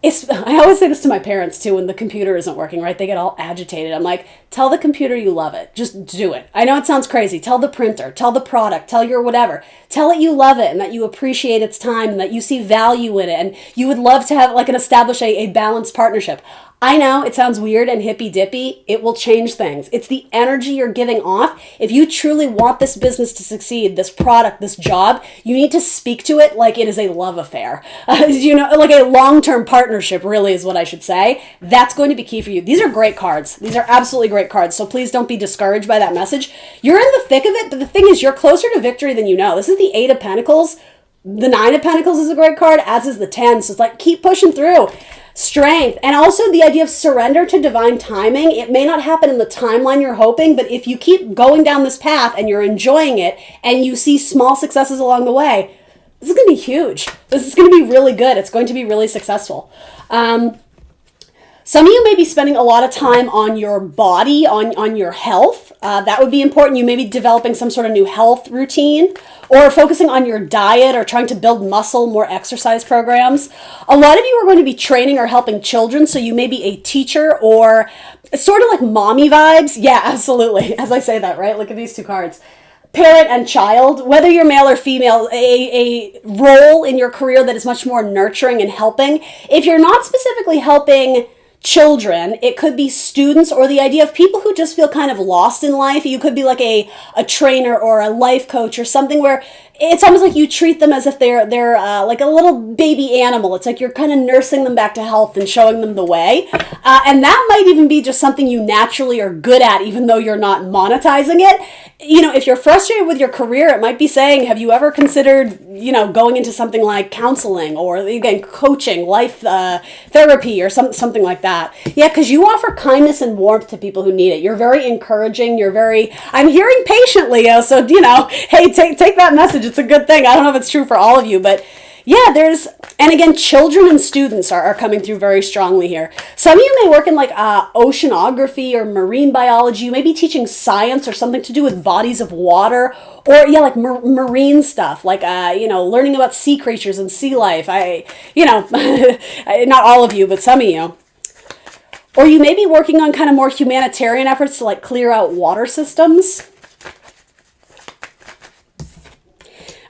I always say this to my parents too when the computer isn't working, right? They get all agitated. I'm like, tell the computer you love it. Just do it. I know it sounds crazy. Tell the printer, tell the product, tell your whatever. Tell it you love it and that you appreciate its time and that you see value in it and you would love to have establish a balanced partnership. I know it sounds weird and hippy-dippy. It will change things. It's the energy you're giving off. If you truly want this business to succeed, this product, this job, you need to speak to it like it is a love affair. Like a long-term partnership, really is what I should say. That's going to be key for you. These are great cards. These are absolutely great cards. So please don't be discouraged by that message. You're in the thick of it, but the thing is you're closer to victory than you know. This is the 8 of Pentacles. The 9 of Pentacles is a great card, as is the 10. So it's like, keep pushing through. Strength, and also the idea of surrender to divine timing. It may not happen in the timeline you're hoping, but if you keep going down this path and you're enjoying it and you see small successes along the way, this is going to be huge. This is going to be really good. It's going to be really successful. Some of you may be spending a lot of time on your body, on your health. That would be important. You may be developing some sort of new health routine or focusing on your diet or trying to build muscle, more exercise programs. A lot of you are going to be training or helping children, so you may be a teacher or sort of like mommy vibes. Yeah, absolutely. As I say that, right? Look at these two cards. Parent and child, whether you're male or female, a role in your career that is much more nurturing and helping. If you're not specifically helping children, it could be students or the idea of people who just feel kind of lost in life. You could be like a trainer or a life coach or something where it's almost like you treat them as if they're like a little baby animal. It's like you're kind of nursing them back to health and showing them the way. And that might even be just something you naturally are good at, even though you're not monetizing it. If you're frustrated with your career, it might be saying, have you ever considered, going into something like counseling or, again, coaching, life therapy or something like that. Yeah, because you offer kindness and warmth to people who need it. You're very encouraging. I'm hearing patient, Leo. So, hey, take that message. It's a good thing. I don't know if it's true for all of you, but yeah, and again, children and students are coming through very strongly here. Some of you may work in like oceanography or marine biology. You may be teaching science or something to do with bodies of water, or yeah, like marine stuff, like learning about sea creatures and sea life. Not all of you, but some of you. Or you may be working on kind of more humanitarian efforts to like clear out water systems.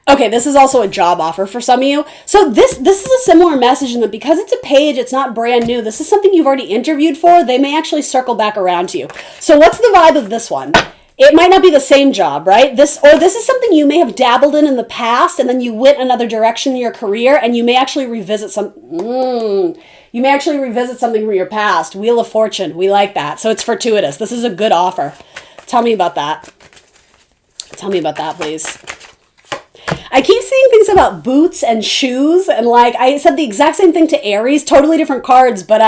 Okay, this is also a job offer for some of you. So this is a similar message in that because it's a page, it's not brand new. This is something you've already interviewed for. They may actually circle back around to you. So what's the vibe of this one? It might not be the same job, right? This is something you may have dabbled in the past, and then you went another direction in your career, and you may actually revisit something from your past. Wheel of Fortune, we like that. So it's fortuitous. This is a good offer. Tell me about that. Tell me about that, please. I keep seeing things about boots and shoes, and like I said the exact same thing to Aries, totally different cards, but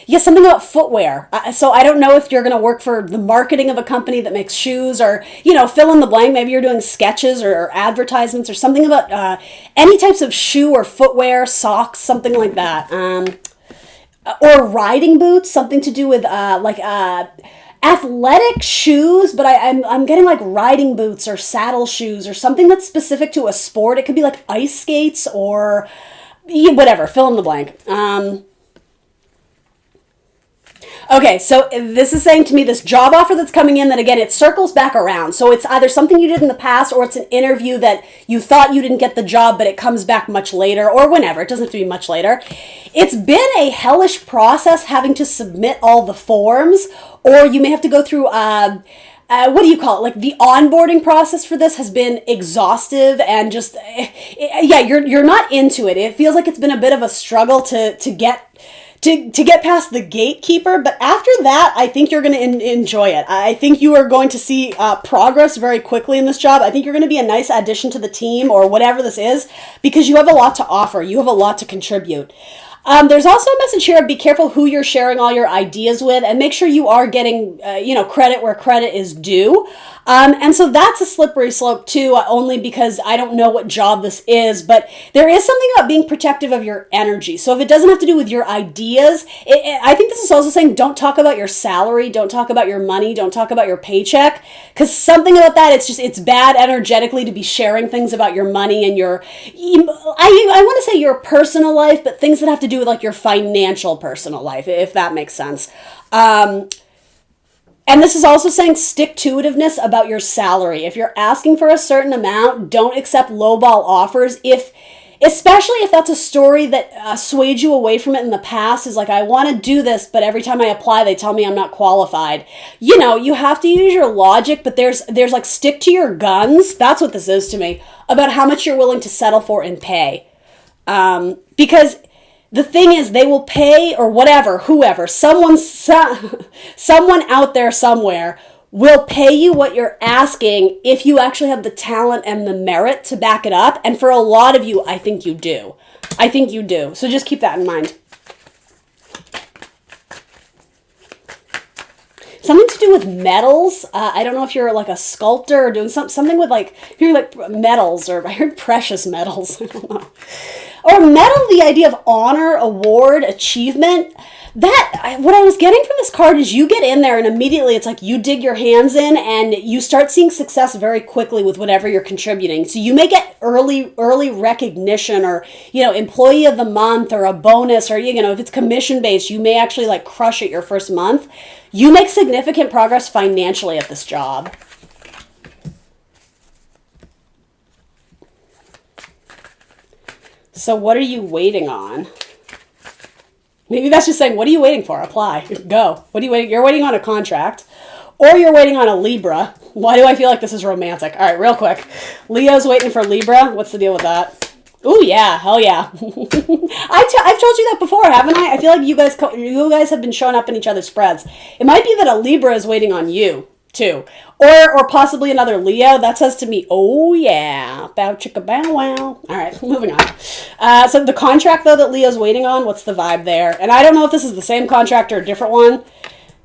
something about footwear. So I don't know if you're going to work for the marketing of a company that makes shoes, or, fill in the blank. Maybe you're doing sketches or advertisements or something about any types of shoe or footwear, socks, something like that. Or riding boots, something to do with athletic shoes, but I'm getting like riding boots or saddle shoes or something that's specific to a sport. It could be like ice skates or whatever, fill in the blank. Okay, so this is saying to me this job offer that's coming in that, again, it circles back around. So it's either something you did in the past, or it's an interview that you thought you didn't get the job, but it comes back much later, or whenever. It doesn't have to be much later. It's been a hellish process having to submit all the forms, or you may have to go through what do you call it? Like the onboarding process for this has been exhaustive and just, you're not into it. It feels like it's been a bit of a struggle to get past the gatekeeper, but after that, I think you're going to enjoy it. I think you are going to see progress very quickly in this job. I think you're going to be a nice addition to the team or whatever this is, because you have a lot to offer. You have a lot to contribute. There's also a message here of be careful who you're sharing all your ideas with, and make sure you are getting, credit where credit is due. And so that's a slippery slope too, only because I don't know what job this is, but there is something about being protective of your energy. So if it doesn't have to do with your ideas, I think this is also saying don't talk about your salary, don't talk about your money, don't talk about your paycheck, because something about that, it's bad energetically to be sharing things about your money and I want to say your personal life, but things that have to do with like your financial personal life, if that makes sense. And this is also saying stick-to-itiveness about your salary. If you're asking for a certain amount, don't accept lowball offers. Especially if that's a story that swayed you away from it in the past, is like, I want to do this, but every time I apply, they tell me I'm not qualified. You have to use your logic, but there's like stick to your guns. That's what this is to me, about how much you're willing to settle for and pay. Because the thing is, they will pay, or whatever, whoever, someone out there somewhere will pay you what you're asking if you actually have the talent and the merit to back it up. And for a lot of you, I think you do. So just keep that in mind. Something to do with metals. I don't know if you're like a sculptor or doing something with like, if you're like metals, or I heard precious metals. I don't know. Or metal, the idea of honor, award, achievement. What I was getting from this card is you get in there and immediately it's like you dig your hands in and you start seeing success very quickly with whatever you're contributing. So you may get early recognition, or, employee of the month, or a bonus, or, if it's commission based, you may actually like crush it your first month. You make significant progress financially at this job. So what are you waiting on? Maybe that's just saying, what are you waiting for? Apply. Go. What are you waiting? You're waiting on a contract, or you're waiting on a Libra. Why do I feel like this is romantic? All right, real quick. Leo's waiting for Libra. What's the deal with that? Ooh, yeah. Hell yeah. I've told you that before, haven't I? I feel like you guys have been showing up in each other's spreads. It might be that a Libra is waiting on you too. Or possibly another Leo. That says to me, oh yeah, bow chicka bow wow. All right, moving on. So the contract, though, that Leo's waiting on, what's the vibe there? And I don't know if this is the same contract or a different one.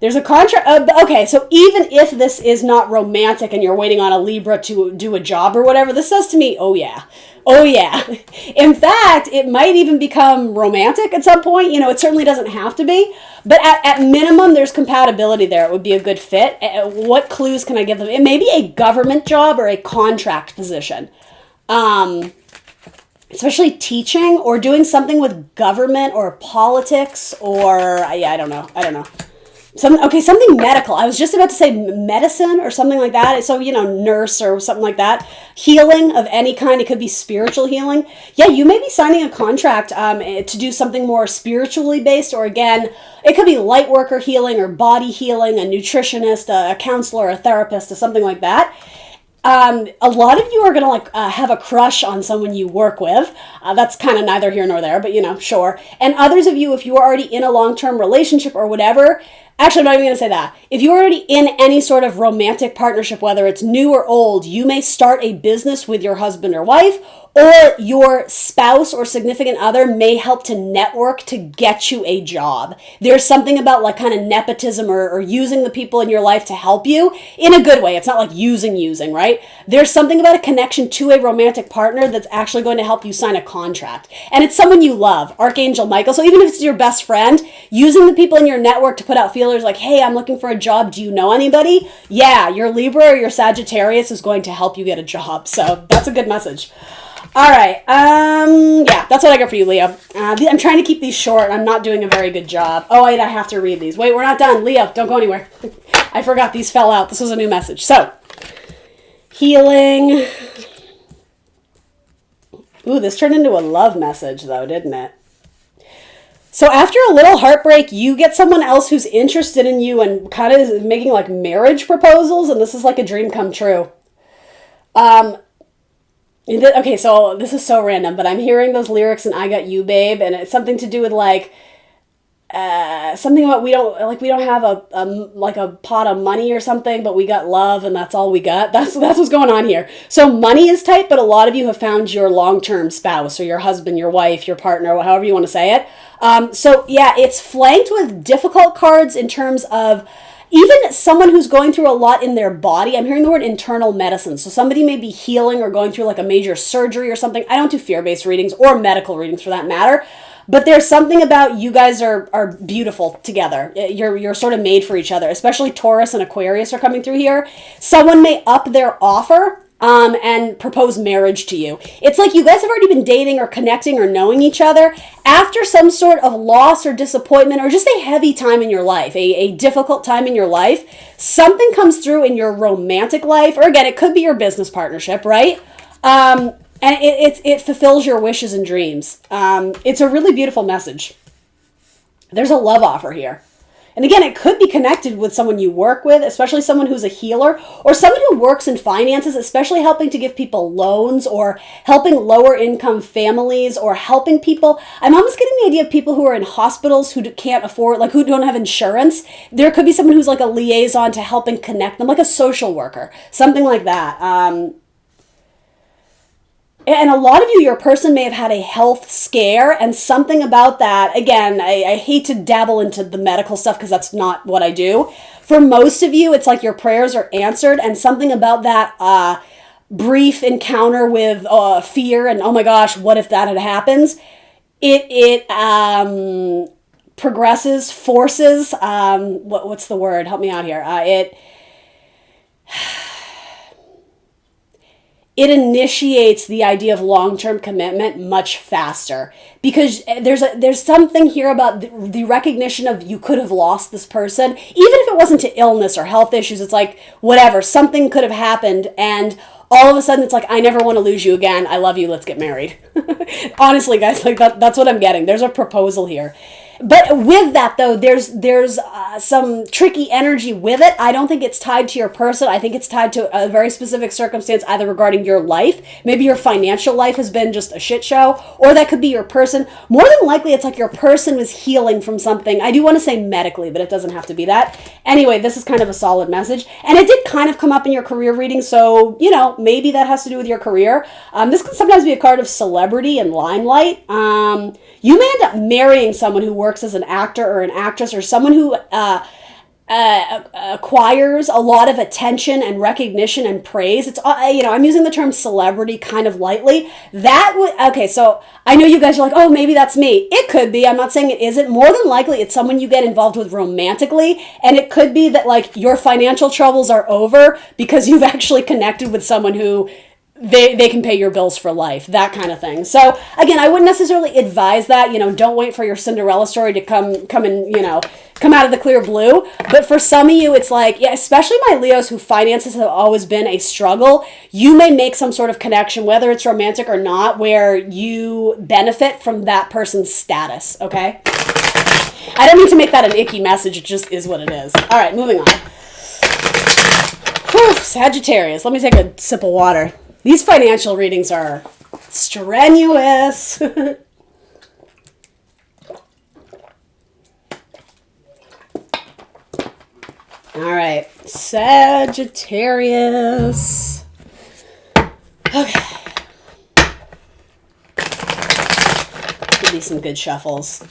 There's a contract. Okay, so even if this is not romantic and you're waiting on a Libra to do a job or whatever, this says to me, oh yeah. Oh yeah. In fact, it might even become romantic at some point. It certainly doesn't have to be. But at minimum, there's compatibility there. It would be a good fit. What clues can I give them? It may be a government job or a contract position. Especially teaching or doing something with government or politics or, I don't know. Something medical. I was just about to say medicine or something like that. So, nurse or something like that. Healing of any kind. It could be spiritual healing. Yeah, you may be signing a contract to do something more spiritually based, or again, it could be light worker healing or body healing, a nutritionist, a counselor, a therapist, or something like that. A lot of you are going to have a crush on someone you work with. That's kind of neither here nor there, but sure. And others of you, if you are already in a long-term relationship or whatever, actually, I'm not even going to say that. If you're already in any sort of romantic partnership, whether it's new or old, you may start a business with your husband or wife, or your spouse or significant other may help to network to get you a job. There's something about kind of nepotism or using the people in your life to help you in a good way. It's not like using, right? There's something about a connection to a romantic partner that's actually going to help you sign a contract. And it's someone you love, Archangel Michael. So even if it's your best friend, using the people in your network to put out feelers like, hey, I'm looking for a job. Do you know anybody? Yeah, your Libra or your Sagittarius is going to help you get a job. So that's a good message. All right. Yeah, that's what I got for you, Leo. I'm trying to keep these short. I'm not doing a very good job. Oh, wait, I have to read these. Wait, we're not done. Leo, don't go anywhere. I forgot these fell out. This was a new message. So, healing. Ooh, this turned into a love message, though, didn't it? So after a little heartbreak, you get someone else who's interested in you and kind of is making marriage proposals, and this is like a dream come true. Okay, so this is so random, but I'm hearing those lyrics in I Got You, Babe, and it's something to do with something about we don't have a pot of money or something, but we got love and that's all we got. That's what's going on here. So money is tight, but a lot of you have found your long-term spouse or your husband, your wife, your partner, however you want to say it. So yeah, it's flanked with difficult cards in terms of even someone who's going through a lot in their body. I'm hearing the word internal medicine. So somebody may be healing or going through a major surgery or something. I don't do fear-based readings or medical readings for that matter. But there's something about you guys are beautiful together. You're sort of made for each other, especially Taurus and Aquarius are coming through here. Someone may up their offer and propose marriage to you. It's like you guys have already been dating or connecting or knowing each other. After some sort of loss or disappointment or just a heavy time in your life, a difficult time in your life, something comes through in your romantic life, or again, it could be your business partnership, right? And it fulfills your wishes and dreams. It's a really beautiful message. There's a love offer here. And again, it could be connected with someone you work with, especially someone who's a healer, or someone who works in finances, especially helping to give people loans or helping lower income families or helping people. I'm almost getting the idea of people who are in hospitals who can't afford, who don't have insurance. There could be someone who's a liaison to helping connect them, like a social worker, something like that. And a lot of you, your person may have had a health scare, and something about that, again, I hate to dabble into the medical stuff because that's not what I do. For most of you, it's like your prayers are answered, and something about that brief encounter with fear and, oh my gosh, what if that had happened? It progresses, forces, what's the word? Help me out here. It initiates the idea of long-term commitment much faster because there's something here about the recognition of you could have lost this person, even if it wasn't to illness or health issues. It's like, whatever, something could have happened, and all of a sudden it's like, I never want to lose you again. I love you. Let's get married. Honestly, guys, that's what I'm getting. There's a proposal here. But with that, though, there's some tricky energy with it. I don't think it's tied to your person. I think it's tied to a very specific circumstance, either regarding your life. Maybe your financial life has been just a shit show, or that could be your person. More than likely, it's like your person was healing from something. I do want to say medically, but it doesn't have to be that. Anyway, this is kind of a solid message. And it did kind of come up in your career reading, so, you know, maybe that has to do with your career. This can sometimes be a card of celebrity and limelight. You may end up marrying someone who works as an actor or an actress, or someone who acquires a lot of attention and recognition and praise. It's, you know, I'm using the term celebrity kind of lightly. That would, okay, so I know you guys are like, oh, maybe that's me. It could be. I'm not saying it isn't. More than likely, it's someone you get involved with romantically, and it could be that, like, your financial troubles are over because you've actually connected with someone who they can pay your bills for life, that kind of thing. So again, I wouldn't necessarily advise that. You know, don't wait for your Cinderella story to come and, you know, come out of the clear blue. But for some of you, it's like, yeah, especially my Leos who finances have always been a struggle, you may make some sort of connection, whether it's romantic or not, where you benefit from that person's status, okay? I don't mean to make that an icky message, it just is what it is. All right, moving on. Whew, Sagittarius, let me take a sip of water. These financial readings are strenuous. All right, Sagittarius. Okay. Give me some good shuffles.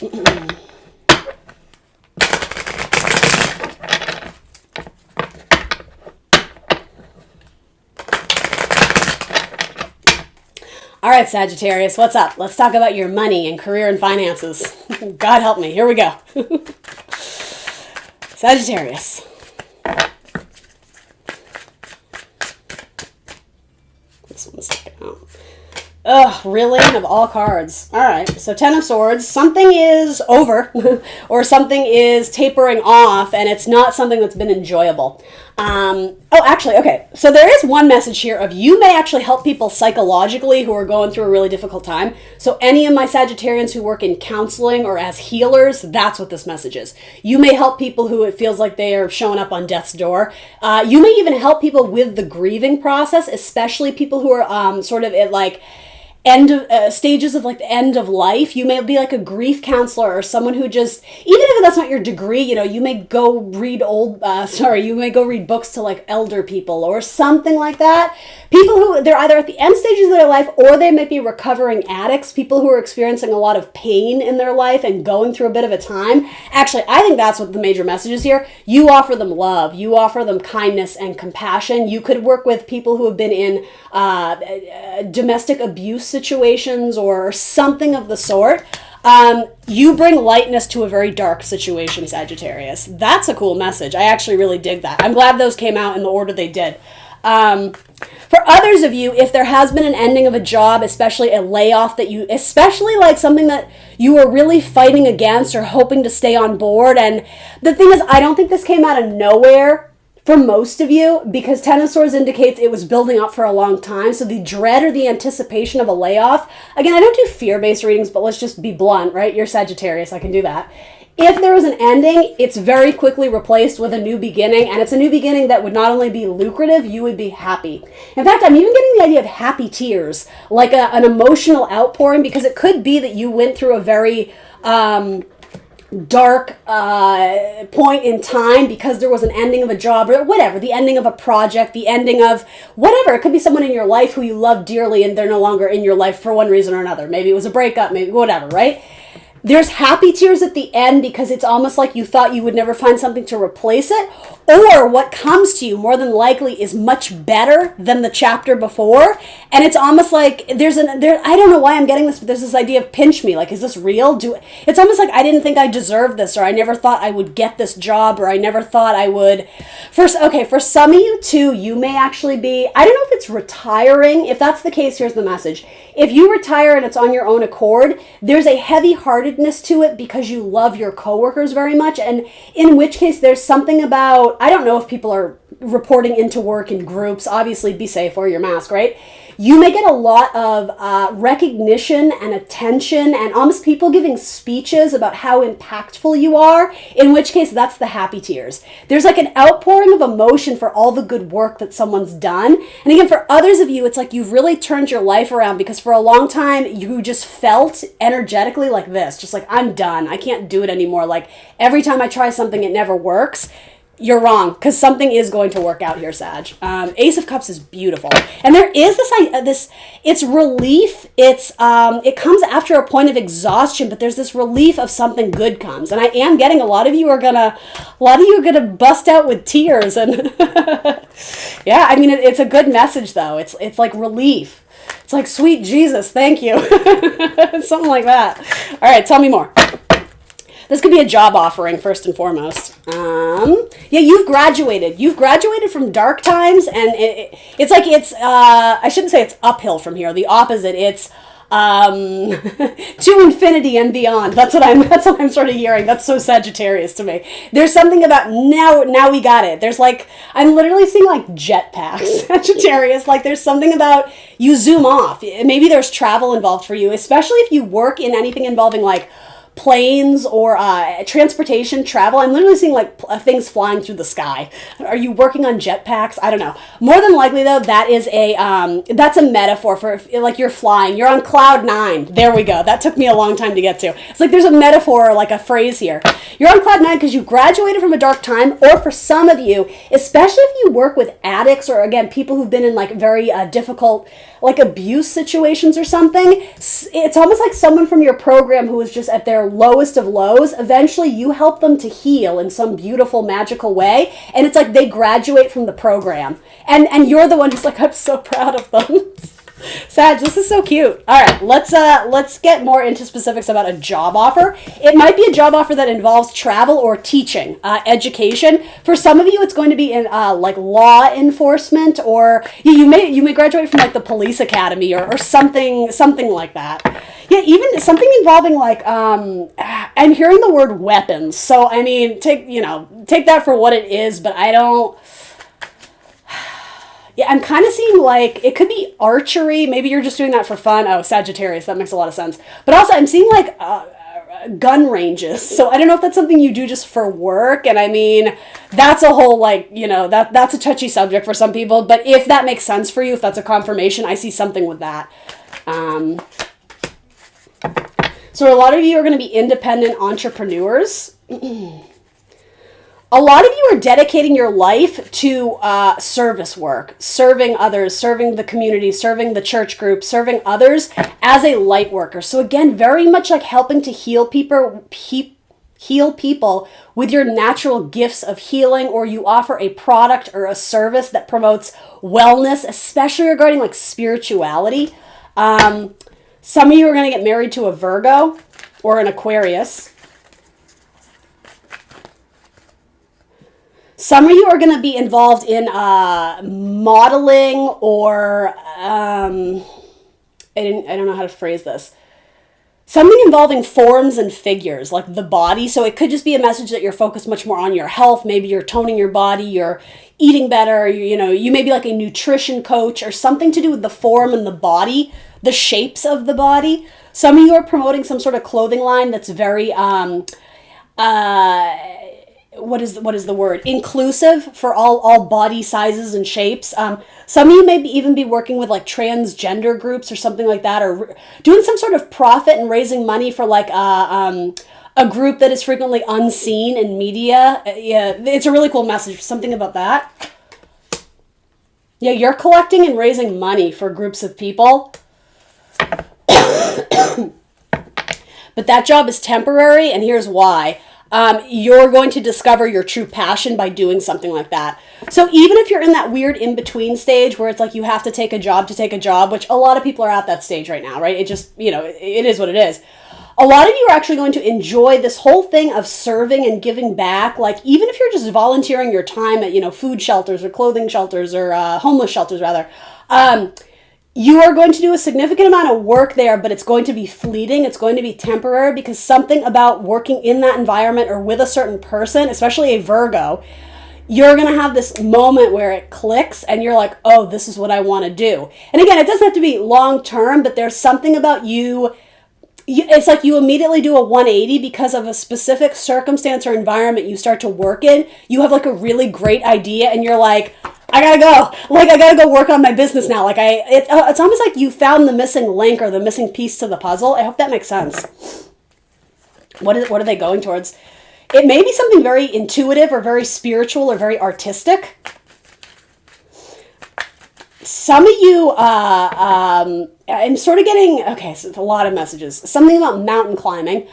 All right, Sagittarius, what's up? Let's talk about your money and career and finances. God help me. Here we go. Sagittarius. This one's sticking out. Ugh, really? Of all cards. All right, so Ten of Swords. Something is over or something is tapering off, and it's not something that's been enjoyable. Oh, actually, okay. So there is one message here of you may actually help people psychologically who are going through a really difficult time. So any of my Sagittarians who work in counseling or as healers, that's what this message is. You may help people who it feels like they are showing up on death's door. You may even help people with the grieving process, especially people who are sort of at like end of stages of like the end of life. You may be like a grief counselor or someone who just, even if that's not your degree, you know, you may go read you may go read books to like elder people or something like that. People who they're either at the end stages of their life or they might be recovering addicts, people who are experiencing a lot of pain in their life and going through a bit of a time. Actually, I think that's what the major message is here. You offer them love. You offer them kindness and compassion. You could work with people who have been in domestic abuse situations or something of the sort. You bring lightness to a very dark situation, Sagittarius. That's a cool message. I actually really dig that. I'm glad those came out in the order they did. For others of you, if there has been an ending of a job, especially a layoff that you, especially like something that you were really fighting against or hoping to stay on board. And the thing is, I don't think this came out of nowhere for most of you, because Ten of Swords indicates it was building up for a long time. So the dread or the anticipation of a layoff, again, I don't do fear-based readings, but let's just be blunt, right? You're Sagittarius, I can do that. If there is an ending, it's very quickly replaced with a new beginning, and it's a new beginning that would not only be lucrative, you would be happy. In fact, I'm even getting the idea of happy tears, like an emotional outpouring, because it could be that you went through a very dark point in time because there was an ending of a job or whatever, the ending of a project, the ending of whatever. It could be someone in your life who you love dearly and they're no longer in your life for one reason or another. Maybe it was a breakup, maybe whatever, right? There's happy tears at the end because it's almost like you thought you would never find something to replace it, or what comes to you more than likely is much better than the chapter before. And it's almost like I don't know why I'm getting this, but there's this idea of pinch me. Like, is this real? It's almost like I didn't think I deserved this, or I never thought I would get this job, or I never thought I would. For some of you too, you may actually be, I don't know if it's retiring. If that's the case, here's the message. If you retire and it's on your own accord, there's a heavy-heartedness to it because you love your coworkers very much, and in which case there's something about, I don't know if people are reporting into work in groups, obviously be safe, wear your mask, right? You may get a lot of recognition and attention and almost people giving speeches about how impactful you are, in which case that's the happy tears. There's like an outpouring of emotion for all the good work that someone's done. And again, for others of you, it's like you've really turned your life around, because for a long time you just felt energetically like this, just like, I'm done. I can't do it anymore. Like every time I try something, it never works. You're wrong, because something is going to work out here, Sag. Ace of Cups is beautiful. And there is it's relief. It comes after a point of exhaustion, but there's this relief of something good comes. And I am getting a lot of you are gonna bust out with tears. And yeah, I mean, it's a good message though. It's like relief. It's like, sweet Jesus, thank you. Something like that. All right, tell me more. This could be a job offering, first and foremost. Yeah, you've graduated. You've graduated from dark times, and it's like I shouldn't say it's uphill from here. The opposite. It's to infinity and beyond. That's what I'm sort of hearing. That's so Sagittarius to me. There's something about now we got it. There's like, I'm literally seeing like jetpacks, Sagittarius. Like there's something about you zoom off. Maybe there's travel involved for you, especially if you work in anything involving like planes or transportation, travel. I'm literally seeing like things flying through the sky. Are you working on jetpacks? I don't know. More than likely though, that is that's a metaphor for like you're flying. You're on cloud 9. There we go. That took me a long time to get to. It's like there's a metaphor, like a phrase here. You're on cloud 9 because you graduated from a dark time, or for some of you, especially if you work with addicts or again people who've been in like very difficult like abuse situations or something. It's almost like someone from your program who was just at their lowest of lows. Eventually you help them to heal in some beautiful magical way, and it's like they graduate from the program, and you're the one who's like, I'm so proud of them. Sag, this is so cute. All right, let's get more into specifics about a job offer. It might be a job offer that involves travel or teaching, education. For some of you, it's going to be in like law enforcement, or you may graduate from like the police academy or something like that. Yeah, even something involving like I'm hearing the word weapons. So I mean, take that for what it is, but I don't. Yeah, I'm kind of seeing like, it could be archery. Maybe you're just doing that for fun. Oh, Sagittarius, that makes a lot of sense. But also I'm seeing like gun ranges. So I don't know if that's something you do just for work. And I mean, that's a whole like, that's a touchy subject for some people. But if that makes sense for you, if that's a confirmation, I see something with that. So a lot of you are going to be independent entrepreneurs. A lot of you are dedicating your life to service work, serving others, serving the community, serving the church group, serving others as a light worker. So again, very much like helping to heal people with your natural gifts of healing, or you offer a product or a service that promotes wellness, especially regarding like spirituality. Some of you are going to get married to a Virgo or an Aquarius. Some of you are going to be involved in modeling or I don't know how to phrase this. Something involving forms and figures, like the body. So it could just be a message that you're focused much more on your health. Maybe you're toning your body, you're eating better. You may be like a nutrition coach or something to do with the form and the body, the shapes of the body. Some of you are promoting some sort of clothing line that's very what is the word? Inclusive for all body sizes and shapes. Some of you may even be working with like transgender groups or something like that, or doing some sort of profit and raising money for like a group that is frequently unseen in media. Yeah, it's a really cool message. Something about that. Yeah, you're collecting and raising money for groups of people. But that job is temporary, and here's why. You're going to discover your true passion by doing something like that. So even if you're in that weird in-between stage where it's like you have to take a job, which a lot of people are at that stage right now, right? It just, it is what it is. A lot of you are actually going to enjoy this whole thing of serving and giving back. Like even if you're just volunteering your time at, food shelters or clothing shelters or homeless shelters rather, you are going to do a significant amount of work there, but it's going to be fleeting. It's going to be temporary, because something about working in that environment or with a certain person, especially a Virgo, you're going to have this moment where it clicks and you're like, oh, this is what I want to do. And again, it doesn't have to be long term, but there's something about you. It's like you immediately do a 180 because of a specific circumstance or environment you start to work in. You have like a really great idea and you're like, I gotta go. Like, I gotta go work on my business now. Like, it's almost like you found the missing link or the missing piece to the puzzle. I hope that makes sense. What are they going towards? It may be something very intuitive or very spiritual or very artistic. Some of you, I'm sort of getting, okay, so it's a lot of messages. Something about mountain climbing.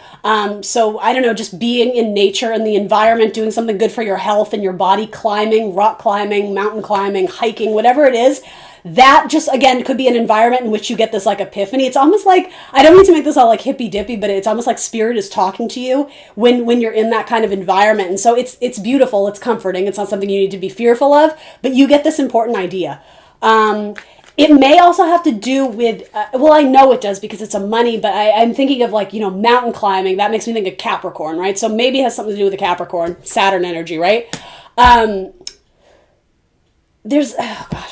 So I don't know, just being in nature and the environment, doing something good for your health and your body, climbing, rock climbing, mountain climbing, hiking, whatever it is. That just, again, could be an environment in which you get this like epiphany. It's almost like, I don't need to make this all like hippy dippy, but it's almost like spirit is talking to you when you're in that kind of environment. And so it's beautiful, it's comforting. It's not something you need to be fearful of, but you get this important idea. It may also have to do with, well, I know it does because it's a money, but I'm thinking of like, mountain climbing. That makes me think of Capricorn, right? So maybe it has something to do with the Capricorn, Saturn energy, right? There's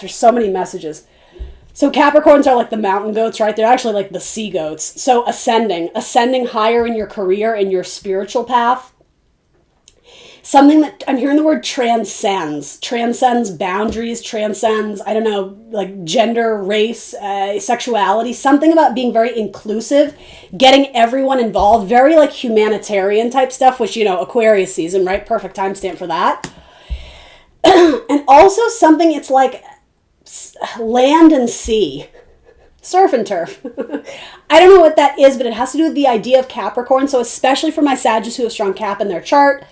so many messages. So Capricorns are like the mountain goats, right? They're actually like the sea goats. So ascending higher in your career, in your spiritual path. Something that I'm hearing the word transcends boundaries, transcends, I don't know, like gender, race, sexuality, something about being very inclusive, getting everyone involved, very like humanitarian type stuff, which, Aquarius season, right? Perfect timestamp for that. And also something, it's like land and sea, surf and turf. I don't know what that is, but it has to do with the idea of Capricorn. So especially for my Sagittarius who have strong Cap in their chart,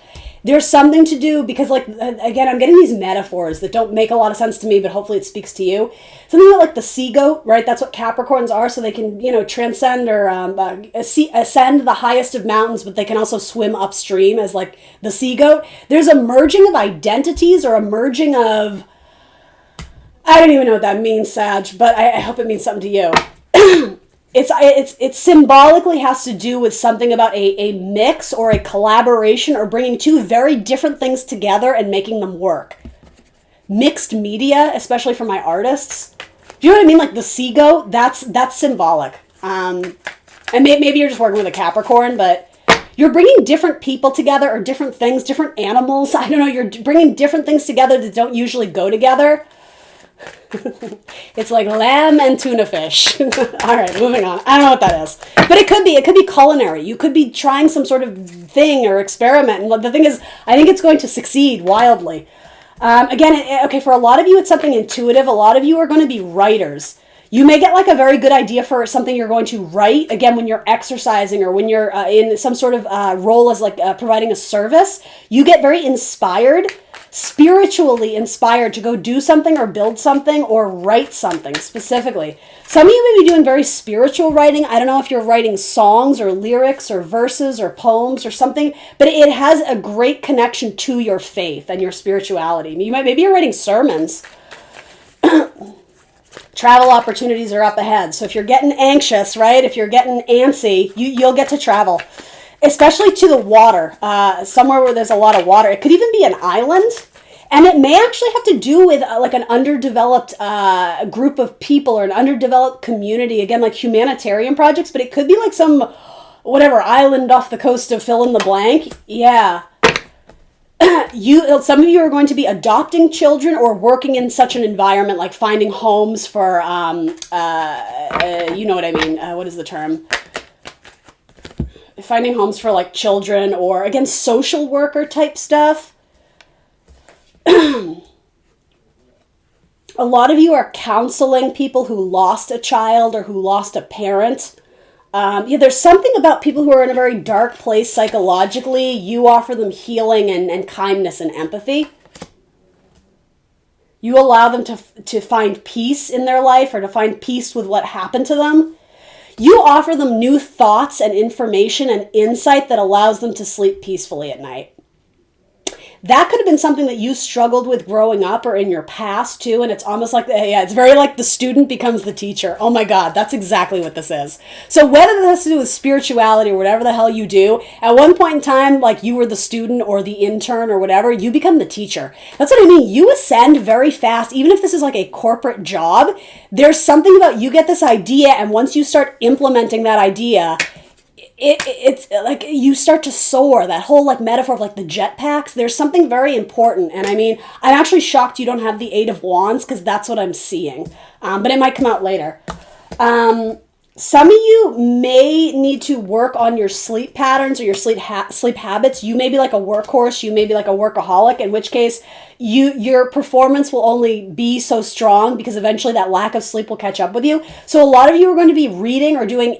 there's something to do because, like, again, I'm getting these metaphors that don't make a lot of sense to me, but hopefully it speaks to you. Something about like the sea goat, right? That's what Capricorns are. So they can, transcend or ascend the highest of mountains, but they can also swim upstream as like the sea goat. There's a merging of identities or a merging of, I don't even know what that means, Sag, but I hope it means something to you. It symbolically has to do with something about a mix or a collaboration or bringing two very different things together and making them work. Mixed media, especially for my artists. Do you know what I mean? Like the sea goat, that's symbolic. And maybe you're just working with a Capricorn, but you're bringing different people together or different things, different animals. I don't know, you're bringing different things together that don't usually go together. It's like lamb and tuna fish. All right, moving on. I don't know what that is, but it could be culinary. You could be trying some sort of thing or experiment, and the thing is, I think it's going to succeed wildly. Again, okay, for a lot of you, it's something intuitive. A lot of you are going to be writers. You may get like a very good idea for something you're going to write, again, when you're exercising or when you're in some sort of role as like providing a service. You get very inspired, spiritually inspired to go do something or build something or write something specifically. Some of you may be doing very spiritual writing. I don't know if you're writing songs or lyrics or verses or poems or something, but it has a great connection to your faith and your spirituality. Maybe you're writing sermons. Travel opportunities are up ahead. So if you're getting anxious, right? If you're getting antsy, you'll get to travel. Especially to the water, somewhere where there's a lot of water. It could even be an island. And it may actually have to do with like an underdeveloped group of people or an underdeveloped community. Again, like humanitarian projects, but it could be like some, whatever, island off the coast of fill in the blank. Yeah. Some of you are going to be adopting children or working in such an environment, like finding homes for, you know what I mean? What is the term? Finding homes for like children or, again, social worker type stuff. A lot of you are counseling people who lost a child or who lost a parent. There's something about people who are in a very dark place psychologically. You offer them healing and kindness and empathy. You allow them to find peace in their life or to find peace with what happened to them. You offer them new thoughts and information and insight that allows them to sleep peacefully at night. that could have been something that you struggled with growing up or in your past too. And it's almost like, yeah, it's very like the student becomes the teacher. Oh my God, that's exactly what this is. So whether this has to do with spirituality or whatever the hell you do, at one point in time, like you were the student or the intern or whatever, you become the teacher. That's what I mean. You ascend very fast. Even if this is like a corporate job, there's something about you get this idea, and once you start implementing that idea, it's like you start to soar. That whole like metaphor of like the jetpacks, there's something very important. And I mean, I'm actually shocked you don't have the Eight of Wands, because that's what I'm seeing. But it might come out later. Some of you may need to work on your sleep patterns or your sleep habits. You may be like a workhorse. You may be like a workaholic, in which case your performance will only be so strong because eventually that lack of sleep will catch up with you. So a lot of you are going to be reading or doing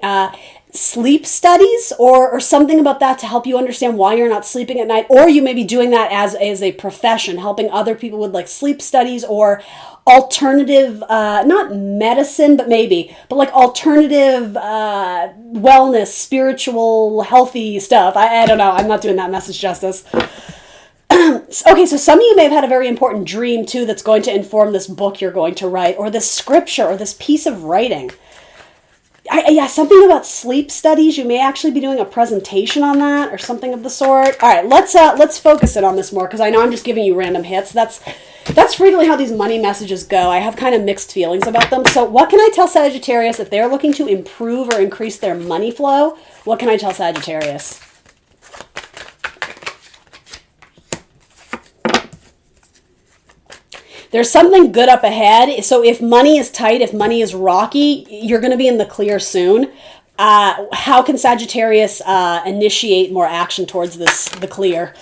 sleep studies or something about that to help you understand why you're not sleeping at night. Or you may be doing that as a profession, helping other people with like sleep studies or alternative, not medicine, but like alternative wellness, spiritual, healthy stuff. I don't know. I'm not doing that message justice. Okay, so some of you may have had a very important dream too that's going to inform this book you're going to write, or this scripture, or this piece of writing. Yeah, something about sleep studies. You may actually be doing a presentation on that or something of the sort. All right, let's focus in on this more, because I know I'm just giving you random hits. That's frequently how these money messages go. I have kind of mixed feelings about them. So what can I tell Sagittarius if they're looking to improve or increase their money flow? What can I tell Sagittarius? There's something good up ahead. So if money is tight, if money is rocky, you're going to be in the clear soon. How can Sagittarius initiate more action towards the clear?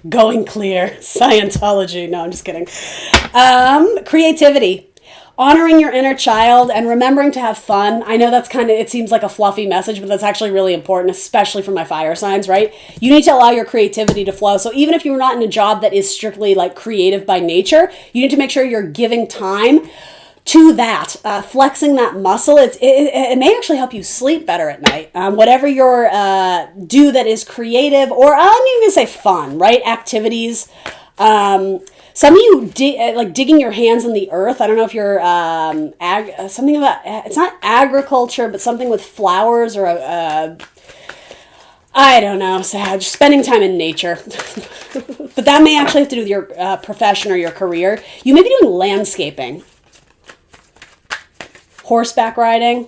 Going clear. Scientology. No, I'm just kidding. Creativity. Honoring your inner child and remembering to have fun. I know that's it seems like a fluffy message, but that's actually really important, especially for my fire signs, right? You need to allow your creativity to flow. So even if you're not in a job that is strictly like creative by nature, you need to make sure you're giving time to that, flexing that muscle. It may actually help you sleep better at night. Whatever you're do that is creative, or I'm even gonna say fun, right? Activities. Some of you like digging your hands in the earth. I don't know if you're something about, it's not agriculture, but something with flowers or I don't know, Sag, spending time in nature. But that may actually have to do with your profession or your career. You may be doing landscaping, horseback riding.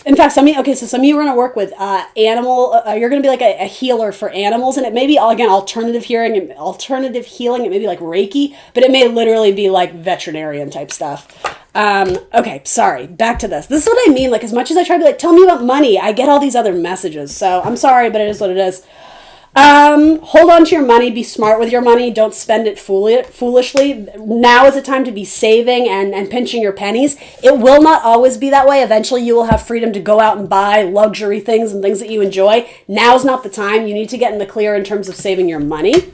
In fact, some of you are going to work with animal, you're going to be like a healer for animals, and it may be, again, alternative healing. It may be like Reiki, but it may literally be like veterinarian type stuff. Okay, sorry, back to this. This is what I mean. Like, as much as I try to be like, tell me about money, I get all these other messages. So I'm sorry, but it is what it is. Hold on to your money. Be smart with your money. Don't spend it foolishly. Now is the time to be saving and pinching your pennies. It will not always be that way. Eventually, you will have freedom to go out and buy luxury things and things that you enjoy. Now's not the time. You need to get in the clear in terms of saving your money.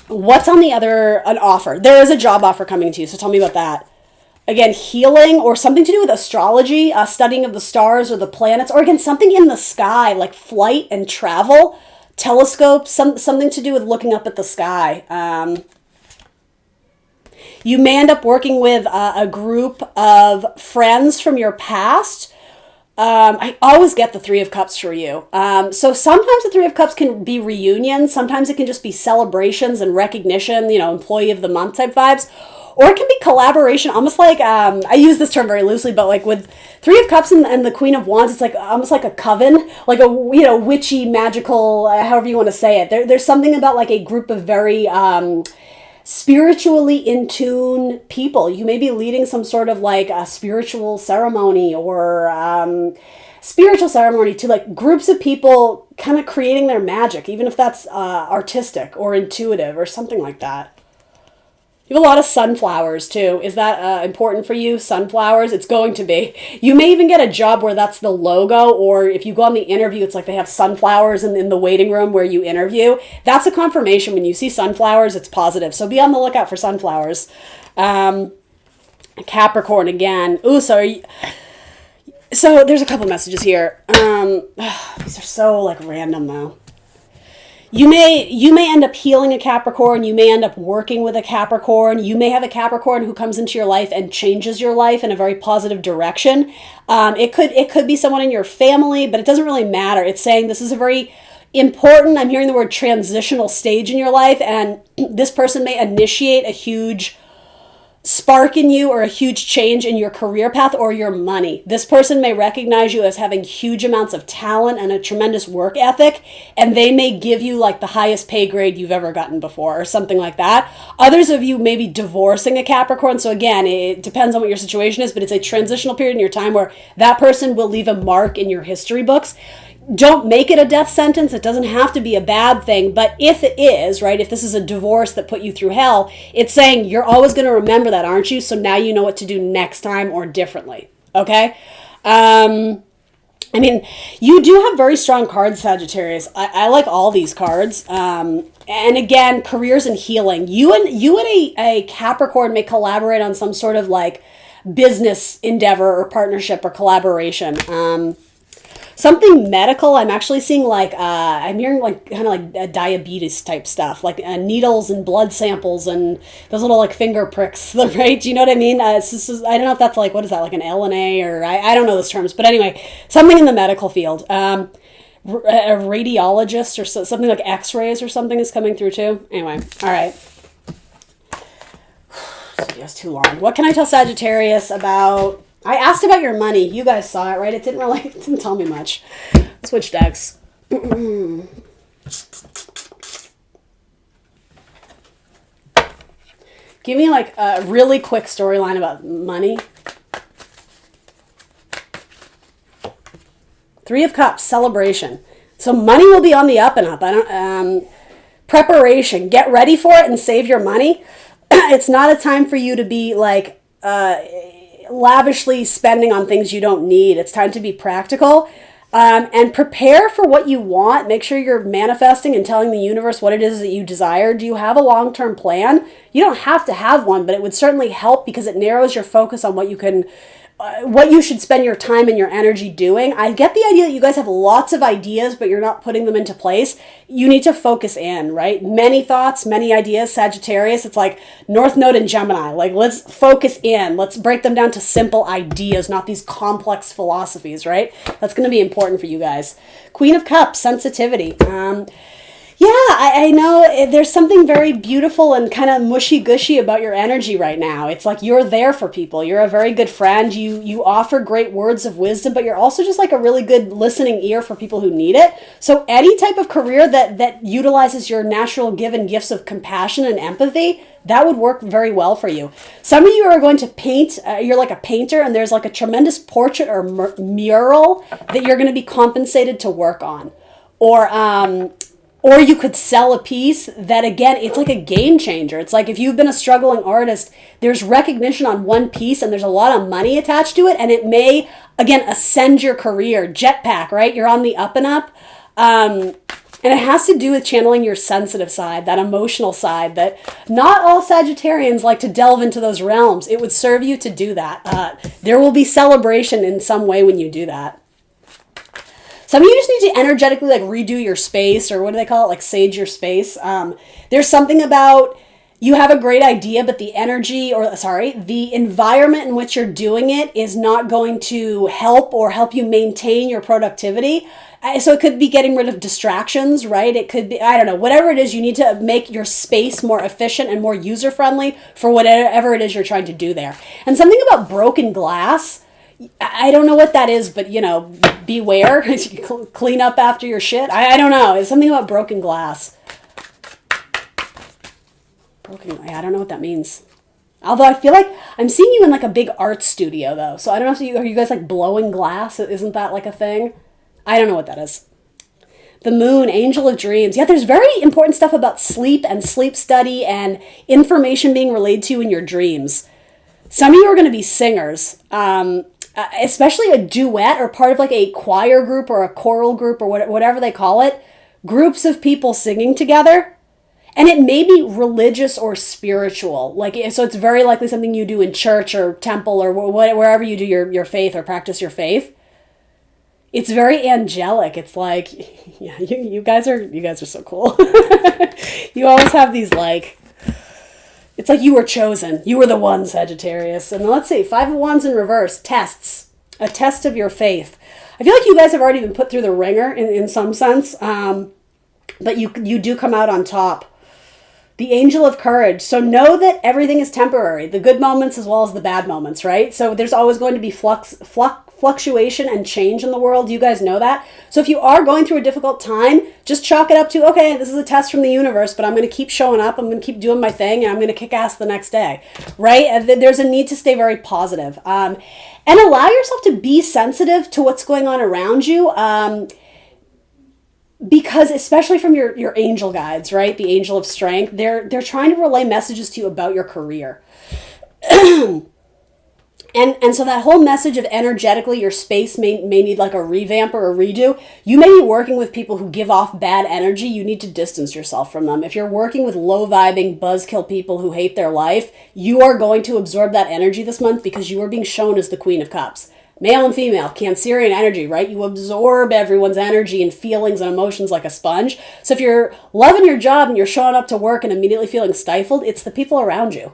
What's on an offer? There is a job offer coming to you, so tell me about that. Again, healing or something to do with astrology, studying of the stars or the planets, or again, something in the sky, like flight and travel, telescopes, something to do with looking up at the sky. You may end up working with a group of friends from your past. I always get the Three of Cups for you. So sometimes the Three of Cups can be reunions. Sometimes it can just be celebrations and recognition, employee of the month type vibes. Or it can be collaboration, almost like, I use this term very loosely, but like with Three of Cups and the Queen of Wands, it's like almost like a coven, like a, witchy, magical, however you want to say it. There's something about like a group of very spiritually in tune people. You may be leading some sort of like a spiritual ceremony or to like groups of people kind of creating their magic, even if that's artistic or intuitive or something like that. You have a lot of sunflowers, too. Is that important for you, sunflowers? It's going to be. You may even get a job where that's the logo, or if you go on the interview, it's like they have sunflowers in the waiting room where you interview. That's a confirmation. When you see sunflowers, it's positive. So be on the lookout for sunflowers. Capricorn again. Ooh, so there's a couple messages here. These are so like random though. You may end up healing a Capricorn. You may end up working with a Capricorn. You may have a Capricorn who comes into your life and changes your life in a very positive direction. It could be someone in your family, but it doesn't really matter. It's saying this is a very important, I'm hearing the word transitional stage in your life, and this person may initiate a huge spark in you or a huge change in your career path or your money. This person may recognize you as having huge amounts of talent and a tremendous work ethic, and they may give you like the highest pay grade you've ever gotten before or something like that. Others of you may be divorcing a Capricorn. So again, it depends on what your situation is, but it's a transitional period in your time where that person will leave a mark in your history books. Don't make it a death sentence. It doesn't have to be a bad thing. But if it is, right, if this is a divorce that put you through hell, it's saying you're always going to remember that, aren't you? So now you know what to do next time or differently. Okay? I mean, you do have very strong cards, Sagittarius. I like all these cards. And again, careers and healing. You and a Capricorn may collaborate on some sort of like business endeavor or partnership or collaboration. Something medical, I'm actually seeing like, I'm hearing like kind of like diabetes type stuff, like needles and blood samples and those little like finger pricks, right? Do you know what I mean? I don't know if that's like, what is that, like an LNA or I don't know those terms, but anyway, something in the medical field. A radiologist or something like x-rays or something is coming through too. Anyway, all right. That's too long. What can I tell Sagittarius about... I asked about your money. You guys saw it, right? It didn't tell me much. Switch decks. Give me like a really quick storyline about money. Three of Cups, celebration. So money will be on the up and up. Preparation. Get ready for it and save your money. It's not a time for you to be like lavishly spending on things you don't need. It's time to be practical and prepare for what you want. Make sure you're manifesting and telling the universe what it is that you desire. Do you have a long-term plan? You don't have to have one, but it would certainly help because it narrows your focus on what you should spend your time and your energy doing. I get the idea that you guys have lots of ideas, but you're not putting them into place. You need to focus in, right? Many thoughts, many ideas, Sagittarius. It's like North Node and Gemini. Like, let's focus in. Let's break them down to simple ideas, not these complex philosophies, right? That's going to be important for you guys. Queen of Cups, sensitivity. Yeah, I know there's something very beautiful and kind of mushy-gushy about your energy right now. It's like you're there for people. You're a very good friend. You offer great words of wisdom, but you're also just like a really good listening ear for people who need it. So any type of career that utilizes your natural given gifts of compassion and empathy, that would work very well for you. Some of you are going to paint. You're like a painter, and there's like a tremendous portrait or mural that you're going to be compensated to work on. Or you could sell a piece that, again, it's like a game changer. It's like if you've been a struggling artist, there's recognition on one piece and there's a lot of money attached to it. And it may, again, ascend your career. Jetpack, right? You're on the up and up. And it has to do with channeling your sensitive side, that emotional side, that not all Sagittarians like to delve into those realms. It would serve you to do that. There will be celebration in some way when you do that. Some of you just need to energetically like redo your space, or what do they call it? Like sage your space. There's something about you have a great idea, but the environment in which you're doing it is not going to help you maintain your productivity. So it could be getting rid of distractions, right? It could be, I don't know, whatever it is, you need to make your space more efficient and more user-friendly for whatever it is you're trying to do there. And something about broken glass, I don't know what that is, but, beware. Clean up after your shit. I don't know. It's something about broken glass. I don't know what that means. Although I feel like I'm seeing you in like a big art studio, though. So I don't know if are you guys like blowing glass? Isn't that like a thing? I don't know what that is. The moon, angel of dreams. Yeah, there's very important stuff about sleep and sleep study and information being relayed to you in your dreams. Some of you are going to be singers. Especially a duet or part of like a choir group or a choral group or whatever they call it, groups of people singing together. And it may be religious or spiritual. So it's very likely something you do in church or temple or wherever you do your faith or practice your faith. it's very angelic. It's like, yeah, you guys are so cool. You always have these like, it's like you were chosen. You were the one, Sagittarius. And let's see, Five of Wands in reverse, tests. A test of your faith. I feel like you guys have already been put through the ringer in some sense, but you do come out on top. The angel of courage. So know that everything is temporary, the good moments as well as the bad moments, right? So there's always going to be fluctuation and change in the world. You guys know that. So if you are going through a difficult time, just chalk it up to, okay, this is a test from the universe, but I'm going to keep showing up. I'm going to keep doing my thing, and I'm going to kick ass the next day, right? And there's a need to stay very positive. And allow yourself to be sensitive to what's going on around you. Because especially from your angel guides, right? The angel of strength, they're trying to relay messages to you about your career. And so that whole message of energetically your space may need like a revamp or a redo. You may be working with people who give off bad energy. You need to distance yourself from them. If you're working with low vibing buzzkill people who hate their life, you are going to absorb that energy this month because you are being shown as the Queen of Cups. Male and female, Cancerian energy, right? You absorb everyone's energy and feelings and emotions like a sponge. So if you're loving your job and you're showing up to work and immediately feeling stifled, it's the people around you.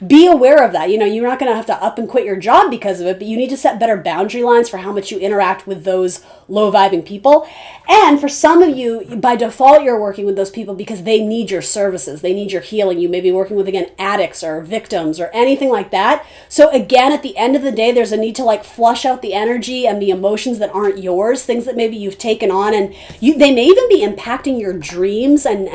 Be aware of that. You know, you're not going to have to up and quit your job because of it, but you need to set better boundary lines for how much you interact with those low vibing people. And for some of you, by default, you're working with those people because they need your services. They need your healing. You may be working with, again, addicts or victims or anything like that. So again, at the end of the day, there's a need to like flush out the energy and the emotions that aren't yours, things that maybe you've taken on, and they may even be impacting your dreams. And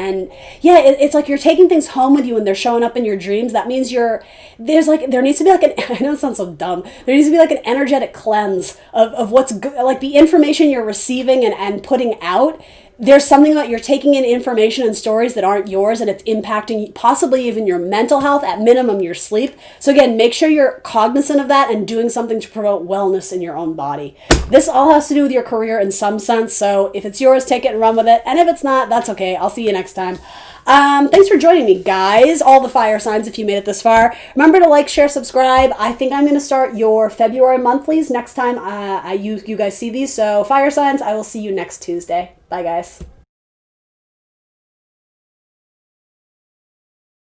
yeah, it's like you're taking things home with you and they're showing up in your dreams. That means there needs to be like I know it sounds so dumb. There needs to be like an energetic cleanse of what's good, like the information you're receiving and putting out. There's something that you're taking in information and stories that aren't yours, and it's impacting possibly even your mental health, at minimum your sleep. So again, make sure you're cognizant of that and doing something to promote wellness in your own body. This all has to do with your career in some sense. So if it's yours, take it and run with it. And if it's not, that's okay. I'll see you next time. Thanks for joining me, guys. All the fire signs, if you made it this far. Remember to like, share, subscribe. I think I'm going to start your February monthlies next time you guys see these. So fire signs, I will see you next Tuesday. Bye, guys.